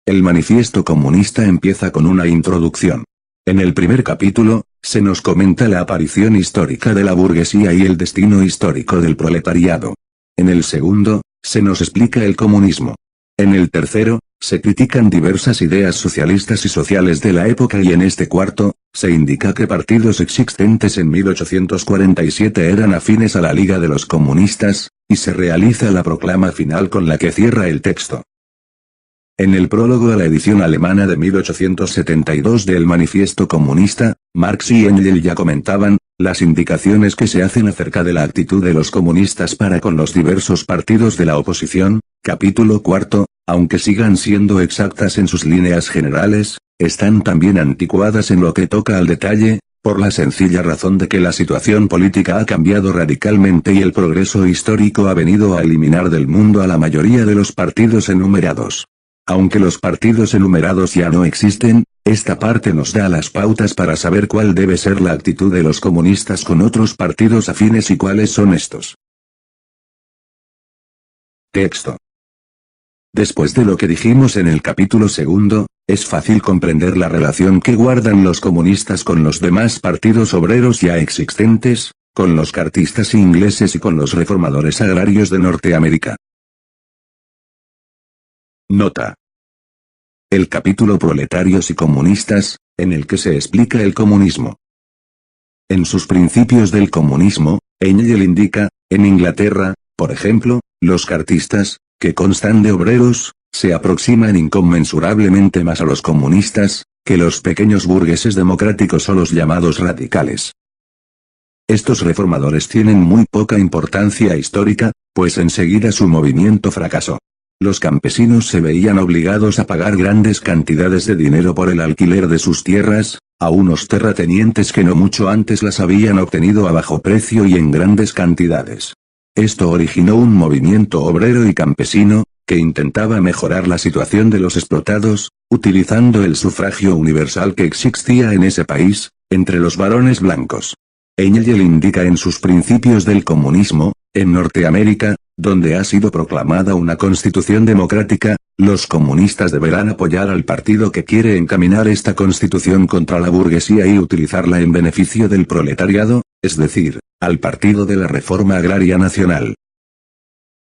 S1: El Manifiesto Comunista empieza con una introducción. En el primer capítulo, se nos comenta la aparición histórica de la burguesía y el destino histórico del proletariado. En el segundo, se nos explica el comunismo. En el tercero, se critican diversas ideas socialistas y sociales de la época y en este cuarto, se indica que partidos existentes en 1847 eran afines a la Liga de los Comunistas, y se realiza la proclama final con la que cierra el texto. En el prólogo a la edición alemana de 1872 del Manifiesto Comunista, Marx y Engels ya comentaban las indicaciones que se hacen acerca de la actitud de los comunistas para con los diversos partidos de la oposición. Capítulo cuarto, aunque sigan siendo exactas en sus líneas generales, están también anticuadas en lo que toca al detalle, por la sencilla razón de que la situación política ha cambiado radicalmente y el progreso histórico ha venido a eliminar del mundo a la mayoría de los partidos enumerados. Aunque los partidos enumerados ya no existen, esta parte nos da las pautas para saber cuál debe ser la actitud de los comunistas con otros partidos afines y cuáles son estos. Texto. Después de lo que dijimos en el capítulo segundo, es fácil comprender la relación que guardan los comunistas con los demás partidos obreros ya existentes, con los cartistas ingleses y con los reformadores agrarios de Norteamérica. Nota. El capítulo Proletarios y Comunistas, en el que se explica el comunismo. En sus principios del comunismo, Engels indica, en Inglaterra, por ejemplo, los cartistas, que constan de obreros, se aproximan inconmensurablemente más a los comunistas, que los pequeños burgueses democráticos o los llamados radicales. Estos reformadores tienen muy poca importancia histórica, pues enseguida su movimiento fracasó. Los campesinos se veían obligados a pagar grandes cantidades de dinero por el alquiler de sus tierras, a unos terratenientes que no mucho antes las habían obtenido a bajo precio y en grandes cantidades. Esto originó un movimiento obrero y campesino, que intentaba mejorar la situación de los explotados, utilizando el sufragio universal que existía en ese país, entre los varones blancos. Engels indica en sus principios del comunismo, en Norteamérica, donde ha sido proclamada una constitución democrática, los comunistas deberán apoyar al partido que quiere encaminar esta constitución contra la burguesía y utilizarla en beneficio del proletariado, es decir, al Partido de la Reforma Agraria Nacional.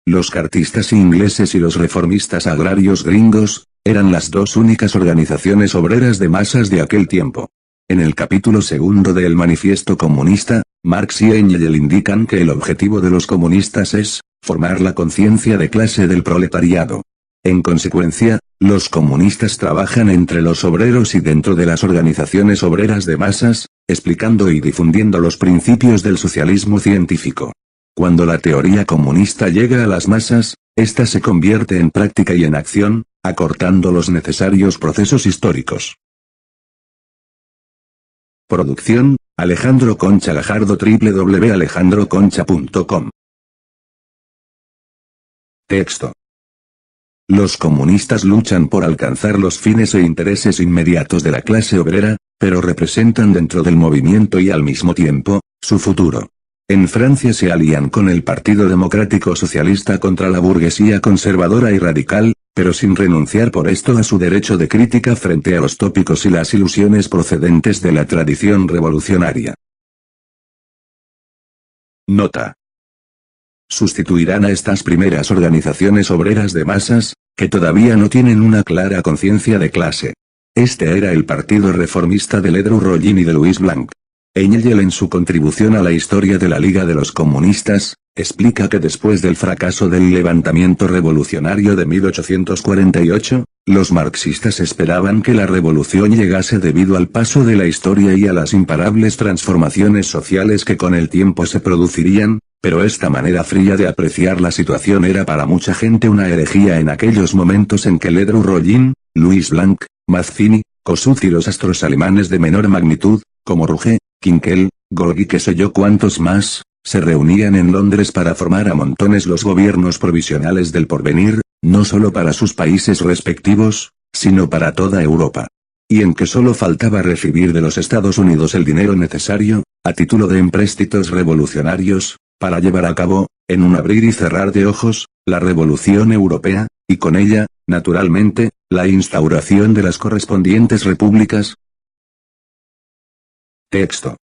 S1: Los cartistas ingleses y los reformistas agrarios gringos, eran las dos únicas organizaciones obreras de masas de aquel tiempo. En el capítulo segundo del Manifiesto Comunista, Marx y Engels indican que el objetivo de los comunistas es formar la conciencia de clase del proletariado. En consecuencia, los comunistas trabajan entre los obreros y dentro de las organizaciones obreras de masas, explicando y difundiendo los principios del socialismo científico. Cuando la teoría comunista llega a las masas, ésta se convierte en práctica y en acción, acortando los necesarios procesos históricos. Producción, Alejandro Concha Gajardo, www.alejandroconcha.com. Texto. Los comunistas luchan por alcanzar los fines e intereses inmediatos de la clase obrera, pero representan dentro del movimiento y al mismo tiempo, su futuro. En Francia se alían con el Partido Democrático Socialista contra la burguesía conservadora y radical, pero sin renunciar por esto a su derecho de crítica frente a los tópicos y las ilusiones procedentes de la tradición revolucionaria. Nota. Sustituirán a estas primeras organizaciones obreras de masas, que todavía no tienen una clara conciencia de clase. Este era el Partido Reformista de Ledru Rollin y de Louis Blanc. Engels en su contribución a la historia de la Liga de los Comunistas, explica que después del fracaso del levantamiento revolucionario de 1848, los marxistas esperaban que la revolución llegase debido al paso de la historia y a las imparables transformaciones sociales que con el tiempo se producirían, pero esta manera fría de apreciar la situación era para mucha gente una herejía en aquellos momentos en que Ledru Rollin, Louis Blanc, Mazzini, Kossuth y los astros alemanes de menor magnitud, como Ruge, Kinkel, Golgi, qué sé yo cuántos más, se reunían en Londres para formar a montones los gobiernos provisionales del porvenir, no solo para sus países respectivos, sino para toda Europa. Y en que solo faltaba recibir de los Estados Unidos el dinero necesario, a título de empréstitos revolucionarios, para llevar a cabo, en un abrir y cerrar de ojos, la Revolución Europea, y con ella, naturalmente, la instauración de las correspondientes repúblicas. Texto.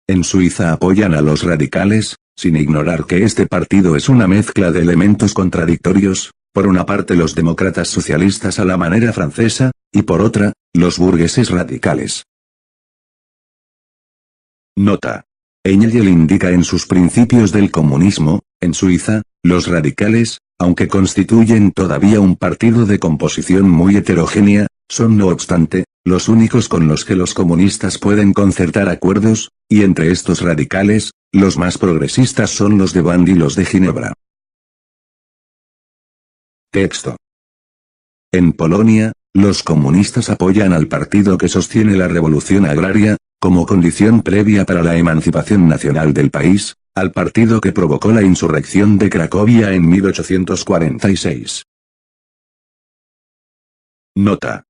S1: En Suiza apoyan a los radicales, sin ignorar que este partido es una mezcla de elementos contradictorios, por una parte los demócratas socialistas a la manera francesa, y por otra, los burgueses radicales. Nota. Engel indica en sus principios del comunismo, en Suiza, los radicales, aunque constituyen todavía un partido de composición muy heterogénea, son no obstante, los únicos con los que los comunistas pueden concertar acuerdos, y entre estos radicales, los más progresistas son los de Band y los de Ginebra. Texto. En Polonia, los comunistas apoyan al partido que sostiene la revolución agraria, como condición previa para la emancipación nacional del país, al partido que provocó la insurrección de Cracovia en 1846. Nota.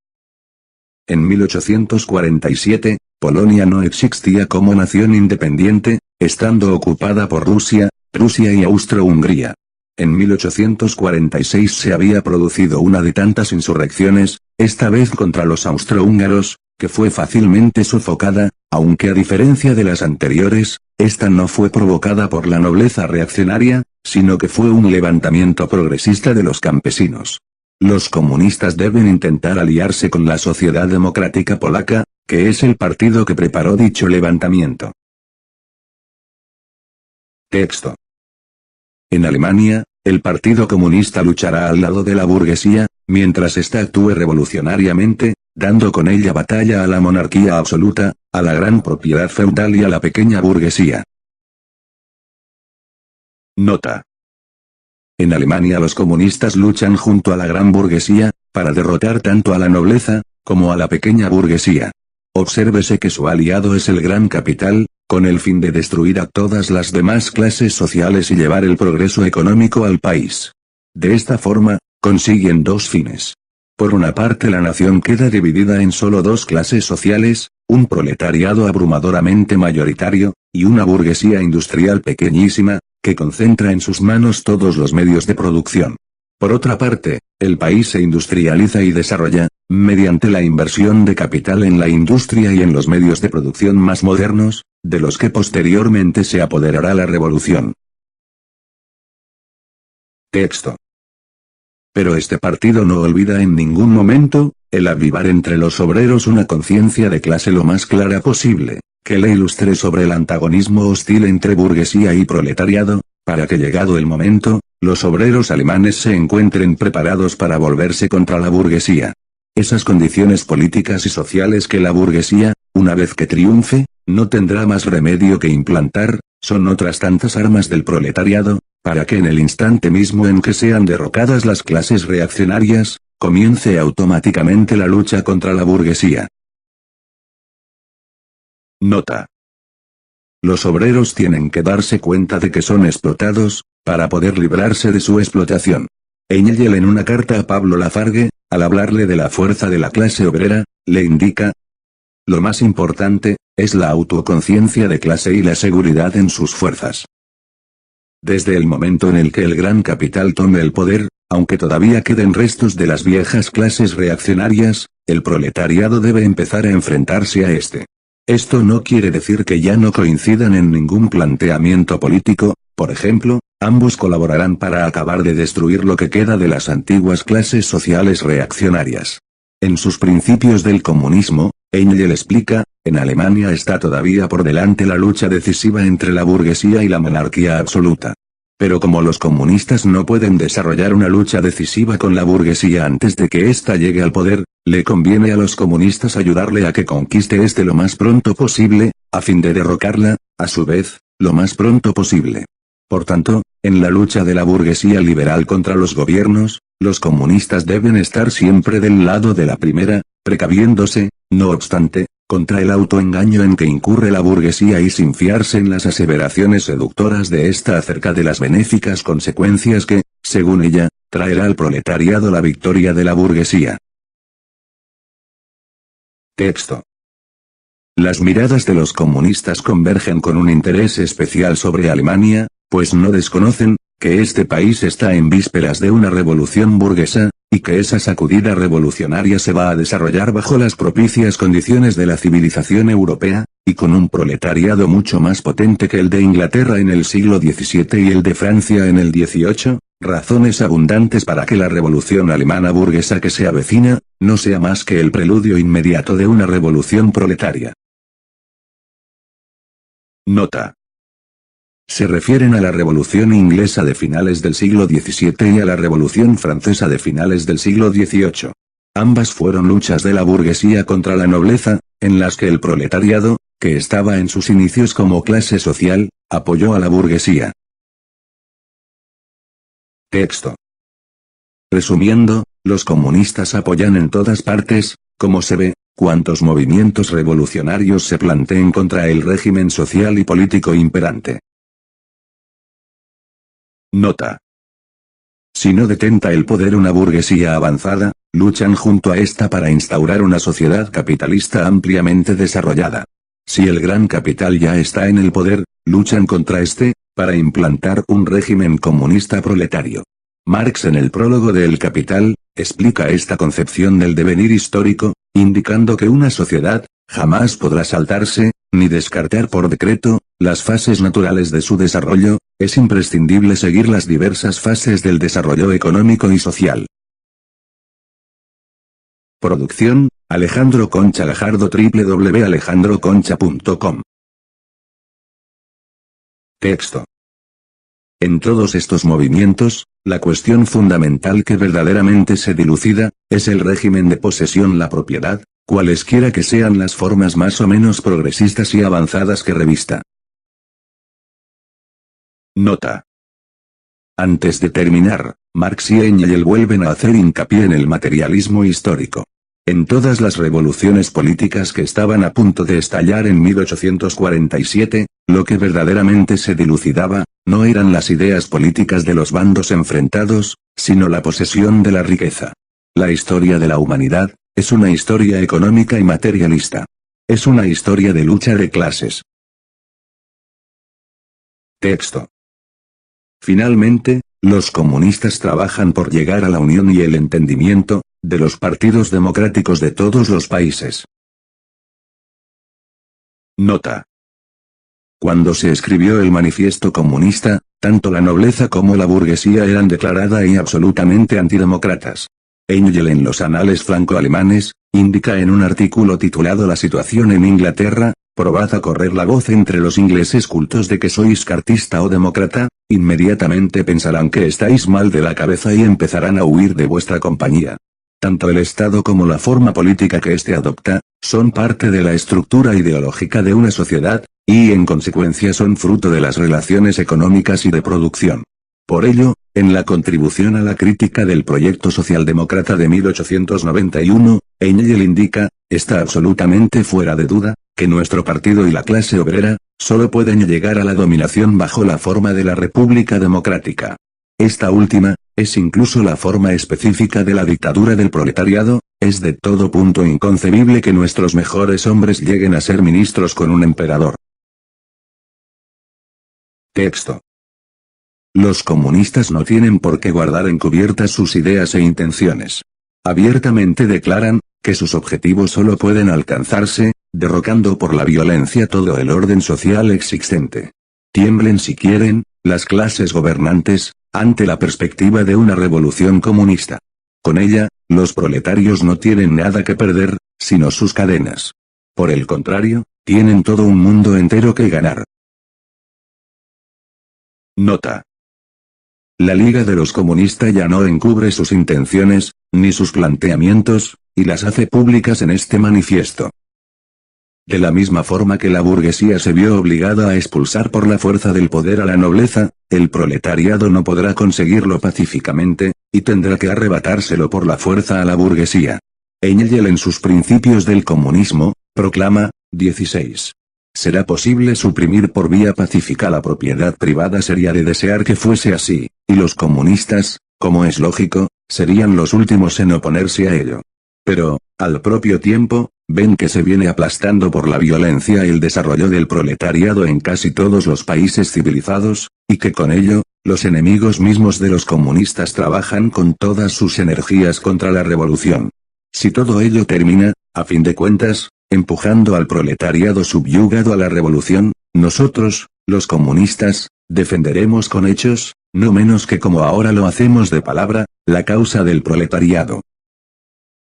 S1: En 1847, Polonia no existía como nación independiente, estando ocupada por Rusia, Prusia y Austro-Hungría. En 1846 se había producido una de tantas insurrecciones, esta vez contra los austrohúngaros, que fue fácilmente sofocada, aunque a diferencia de las anteriores, esta no fue provocada por la nobleza reaccionaria, sino que fue un levantamiento progresista de los campesinos. Los comunistas deben intentar aliarse con la Sociedad Democrática Polaca, que es el partido que preparó dicho levantamiento. Texto. En Alemania, el Partido Comunista luchará al lado de la burguesía, mientras ésta actúe revolucionariamente, dando con ella batalla a la monarquía absoluta, a la gran propiedad feudal y a la pequeña burguesía. Nota. En Alemania los comunistas luchan junto a la gran burguesía, para derrotar tanto a la nobleza, como a la pequeña burguesía. Obsérvese que su aliado es el gran capital, con el fin de destruir a todas las demás clases sociales y llevar el progreso económico al país. De esta forma, consiguen dos fines. Por una parte la nación queda dividida en solo dos clases sociales, un proletariado abrumadoramente mayoritario, y una burguesía industrial pequeñísima, que concentra en sus manos todos los medios de producción. Por otra parte, el país se industrializa y desarrolla, mediante la inversión de capital en la industria y en los medios de producción más modernos, de los que posteriormente se apoderará la revolución. Texto. Pero este partido no olvida en ningún momento, el avivar entre los obreros una conciencia de clase lo más clara posible, que le ilustre sobre el antagonismo hostil entre burguesía y proletariado, para que llegado el momento, los obreros alemanes se encuentren preparados para volverse contra la burguesía. Esas condiciones políticas y sociales que la burguesía, una vez que triunfe, no tendrá más remedio que implantar, son otras tantas armas del proletariado, para que en el instante mismo en que sean derrocadas las clases reaccionarias, comience automáticamente la lucha contra la burguesía. Nota. Los obreros tienen que darse cuenta de que son explotados, para poder librarse de su explotación. Engel en una carta a Pablo Lafargue, al hablarle de la fuerza de la clase obrera, le indica: lo más importante, es la autoconciencia de clase y la seguridad en sus fuerzas. Desde el momento en el que el gran capital tome el poder, aunque todavía queden restos de las viejas clases reaccionarias, el proletariado debe empezar a enfrentarse a este. Esto no quiere decir que ya no coincidan en ningún planteamiento político, por ejemplo, ambos colaborarán para acabar de destruir lo que queda de las antiguas clases sociales reaccionarias. En sus principios del comunismo, Engel explica, en Alemania está todavía por delante la lucha decisiva entre la burguesía y la monarquía absoluta. Pero como los comunistas no pueden desarrollar una lucha decisiva con la burguesía antes de que ésta llegue al poder, le conviene a los comunistas ayudarle a que conquiste este lo más pronto posible, a fin de derrocarla, a su vez, lo más pronto posible. Por tanto, en la lucha de la burguesía liberal contra los gobiernos, los comunistas deben estar siempre del lado de la primera, precaviéndose, no obstante, contra el autoengaño en que incurre la burguesía y sin fiarse en las aseveraciones seductoras de ésta acerca de las benéficas consecuencias que, según ella, traerá al proletariado la victoria de la burguesía. Texto. Las miradas de los comunistas convergen con un interés especial sobre Alemania, pues no desconocen, que este país está en vísperas de una revolución burguesa, y que esa sacudida revolucionaria se va a desarrollar bajo las propicias condiciones de la civilización europea, y con un proletariado mucho más potente que el de Inglaterra en el siglo XVII y el de Francia en el XVIII, razones abundantes para que la revolución alemana burguesa que se avecina, no sea más que el preludio inmediato de una revolución proletaria. Nota. Se refieren a la Revolución Inglesa de finales del siglo XVII y a la Revolución Francesa de finales del siglo XVIII. Ambas fueron luchas de la burguesía contra la nobleza, en las que el proletariado, que estaba en sus inicios como clase social, apoyó a la burguesía. Texto. Resumiendo, los comunistas apoyan en todas partes, como se ve, cuantos movimientos revolucionarios se planteen contra el régimen social y político imperante. Nota. Si no detenta el poder una burguesía avanzada, luchan junto a esta para instaurar una sociedad capitalista ampliamente desarrollada. Si el gran capital ya está en el poder, luchan contra este, para implantar un régimen comunista proletario. Marx en el prólogo de El Capital, explica esta concepción del devenir histórico, indicando que una sociedad, jamás podrá saltarse, ni descartar por decreto, las fases naturales de su desarrollo, es imprescindible seguir las diversas fases del desarrollo económico y social. Producción, Alejandro Concha Gajardo www.alejandroconcha.com. Texto. En todos estos movimientos, la cuestión fundamental que verdaderamente se dilucida, es el régimen de posesión, la propiedad, cualesquiera que sean las formas más o menos progresistas y avanzadas que revista. Nota. Antes de terminar, Marx y Engels vuelven a hacer hincapié en el materialismo histórico. En todas las revoluciones políticas que estaban a punto de estallar en 1847, lo que verdaderamente se dilucidaba, no eran las ideas políticas de los bandos enfrentados, sino la posesión de la riqueza. La historia de la humanidad, es una historia económica y materialista. Es una historia de lucha de clases. Texto. Finalmente, los comunistas trabajan por llegar a la unión y el entendimiento, de los partidos democráticos de todos los países. Nota. Cuando se escribió el manifiesto comunista, tanto la nobleza como la burguesía eran declarada y absolutamente antidemócratas. Engels en los anales franco-alemanes, indica en un artículo titulado La situación en Inglaterra, probad a correr la voz entre los ingleses cultos de que sois cartista o demócrata, inmediatamente pensarán que estáis mal de la cabeza y empezarán a huir de vuestra compañía. Tanto el Estado como la forma política que éste adopta, son parte de la estructura ideológica de una sociedad, y en consecuencia son fruto de las relaciones económicas y de producción. Por ello, en la contribución a la crítica del proyecto socialdemócrata de 1891, Engels indica, está absolutamente fuera de duda, que nuestro partido y la clase obrera, solo pueden llegar a la dominación bajo la forma de la República Democrática. Esta última, es incluso la forma específica de la dictadura del proletariado, es de todo punto inconcebible que nuestros mejores hombres lleguen a ser ministros con un emperador. Texto. Los comunistas no tienen por qué guardar encubiertas sus ideas e intenciones. Abiertamente declaran, que sus objetivos solo pueden alcanzarse, derrocando por la violencia todo el orden social existente. Tiemblen si quieren, las clases gobernantes, ante la perspectiva de una revolución comunista. Con ella, los proletarios no tienen nada que perder, sino sus cadenas. Por el contrario, tienen todo un mundo entero que ganar. Nota. La Liga de los Comunistas ya no encubre sus intenciones, ni sus planteamientos, y las hace públicas en este manifiesto. De la misma forma que la burguesía se vio obligada a expulsar por la fuerza del poder a la nobleza, el proletariado no podrá conseguirlo pacíficamente, y tendrá que arrebatárselo por la fuerza a la burguesía. Engel en sus Principios del Comunismo, proclama, 16. Será posible suprimir por vía pacífica la propiedad privada. Sería de desear que fuese así, y los comunistas, como es lógico, serían los últimos en oponerse a ello. Pero, al propio tiempo, ven que se viene aplastando por la violencia el desarrollo del proletariado en casi todos los países civilizados, y que con ello, los enemigos mismos de los comunistas trabajan con todas sus energías contra la revolución. Si todo ello termina, a fin de cuentas, empujando al proletariado subyugado a la revolución, nosotros, los comunistas, defenderemos con hechos, no menos que como ahora lo hacemos de palabra, la causa del proletariado.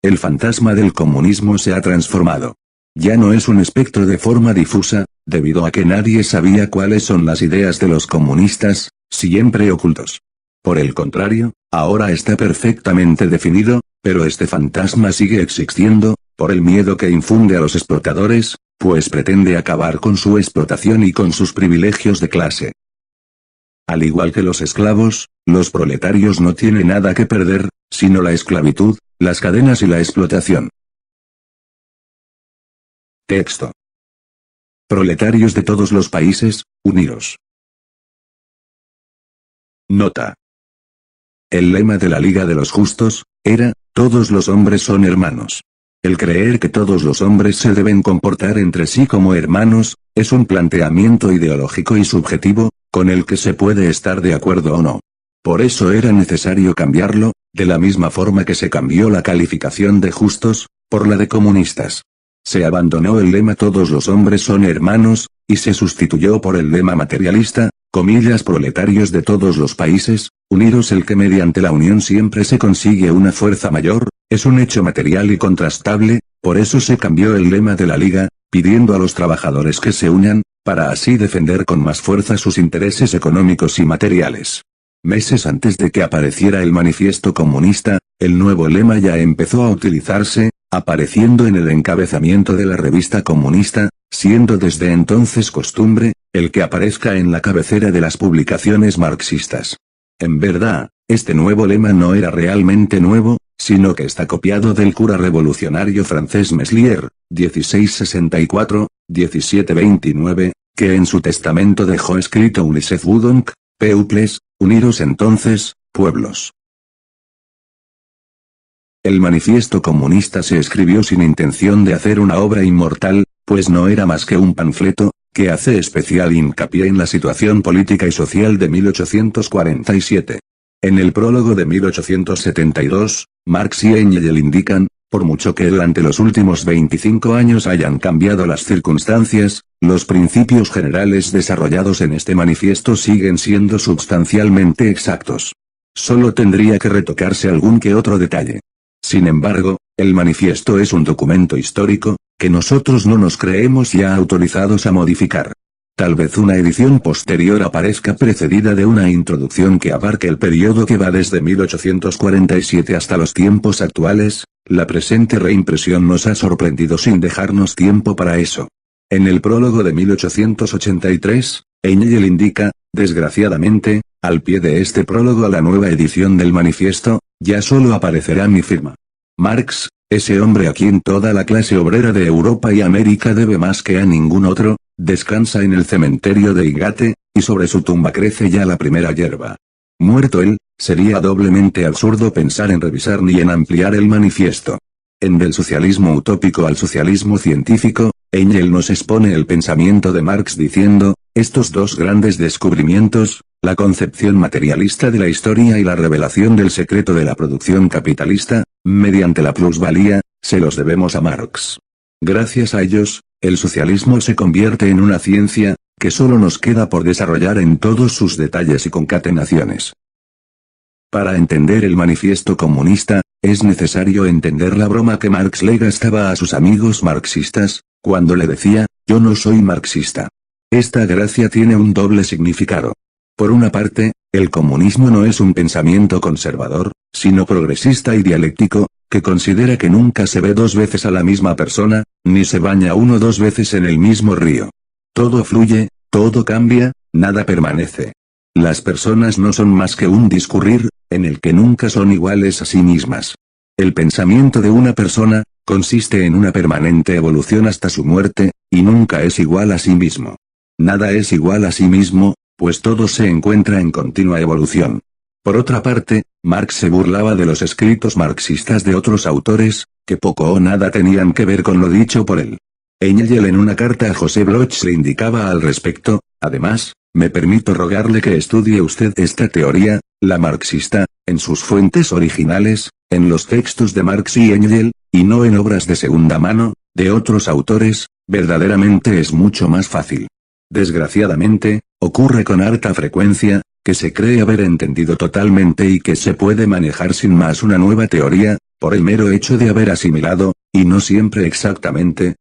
S1: El fantasma del comunismo se ha transformado. Ya no es un espectro de forma difusa, debido a que nadie sabía cuáles son las ideas de los comunistas, siempre ocultos. Por el contrario, ahora está perfectamente definido, pero este fantasma sigue existiendo, por el miedo que infunde a los explotadores, pues pretende acabar con su explotación y con sus privilegios de clase. Al igual que los esclavos, los proletarios no tienen nada que perder, sino la esclavitud, las cadenas y la explotación. Texto. Proletarios de todos los países, unidos. Nota. El lema de la Liga de los Justos, era, todos los hombres son hermanos. El creer que todos los hombres se deben comportar entre sí como hermanos, es un planteamiento ideológico y subjetivo, con el que se puede estar de acuerdo o no. Por eso era necesario cambiarlo, de la misma forma que se cambió la calificación de justos, por la de comunistas. Se abandonó el lema todos los hombres son hermanos, y se sustituyó por el lema materialista, comillas proletarios de todos los países, unidos. El que mediante la unión siempre se consigue una fuerza mayor, es un hecho material y contrastable, por eso se cambió el lema de la Liga, pidiendo a los trabajadores que se unan, para así defender con más fuerza sus intereses económicos y materiales. Meses antes de que apareciera el manifiesto comunista, el nuevo lema ya empezó a utilizarse, apareciendo en el encabezamiento de la revista comunista, siendo desde entonces costumbre, el que aparezca en la cabecera de las publicaciones marxistas. En verdad, este nuevo lema no era realmente nuevo, sino que está copiado del cura revolucionario francés Meslier, 1664-1729, que en su testamento dejó escrito Unisef Budonk, Peuples, unidos entonces, pueblos. El manifiesto comunista se escribió sin intención de hacer una obra inmortal, pues no era más que un panfleto, que hace especial hincapié en la situación política y social de 1847. En el prólogo de 1872, Marx y Engel indican, por mucho que durante los últimos 25 años hayan cambiado las circunstancias, los principios generales desarrollados en este manifiesto siguen siendo sustancialmente exactos. Solo tendría que retocarse algún que otro detalle. Sin embargo, el manifiesto es un documento histórico, que nosotros no nos creemos ya autorizados a modificar. Tal vez una edición posterior aparezca precedida de una introducción que abarque el periodo que va desde 1847 hasta los tiempos actuales. La presente reimpresión nos ha sorprendido sin dejarnos tiempo para eso. En el prólogo de 1883, Engel indica, desgraciadamente, al pie de este prólogo a la nueva edición del manifiesto, ya solo aparecerá mi firma. Marx, ese hombre a quien toda la clase obrera de Europa y América debe más que a ningún otro, descansa en el cementerio de Higate, y sobre su tumba crece ya la primera hierba. Muerto él, sería doblemente absurdo pensar en revisar ni en ampliar el manifiesto. En Del socialismo utópico al socialismo científico, Engel nos expone el pensamiento de Marx diciendo, estos dos grandes descubrimientos, la concepción materialista de la historia y la revelación del secreto de la producción capitalista, mediante la plusvalía, se los debemos a Marx. Gracias a ellos, el socialismo se convierte en una ciencia, que solo nos queda por desarrollar en todos sus detalles y concatenaciones. Para entender el manifiesto comunista, es necesario entender la broma que Marx le gastaba a sus amigos marxistas, cuando le decía, yo no soy marxista. Esta gracia tiene un doble significado. Por una parte, el comunismo no es un pensamiento conservador, sino progresista y dialéctico, que considera que nunca se ve dos veces a la misma persona, ni se baña uno dos veces en el mismo río. Todo fluye, todo cambia, nada permanece. Las personas no son más que un discurrir, en el que nunca son iguales a sí mismas. El pensamiento de una persona, consiste en una permanente evolución hasta su muerte, y nunca es igual a sí mismo. Nada es igual a sí mismo, pues todo se encuentra en continua evolución. Por otra parte, Marx se burlaba de los escritos marxistas de otros autores, que poco o nada tenían que ver con lo dicho por él. Engel en una carta a José Bloch le indicaba al respecto: además, me permito rogarle que estudie usted esta teoría, la marxista, en sus fuentes originales, en los textos de Marx y Engel, y no en obras de segunda mano, de otros autores, verdaderamente es mucho más fácil. Desgraciadamente, ocurre con harta frecuencia, que se cree haber entendido totalmente y que se puede manejar sin más una nueva teoría, por el mero hecho de haber asimilado, y no siempre exactamente,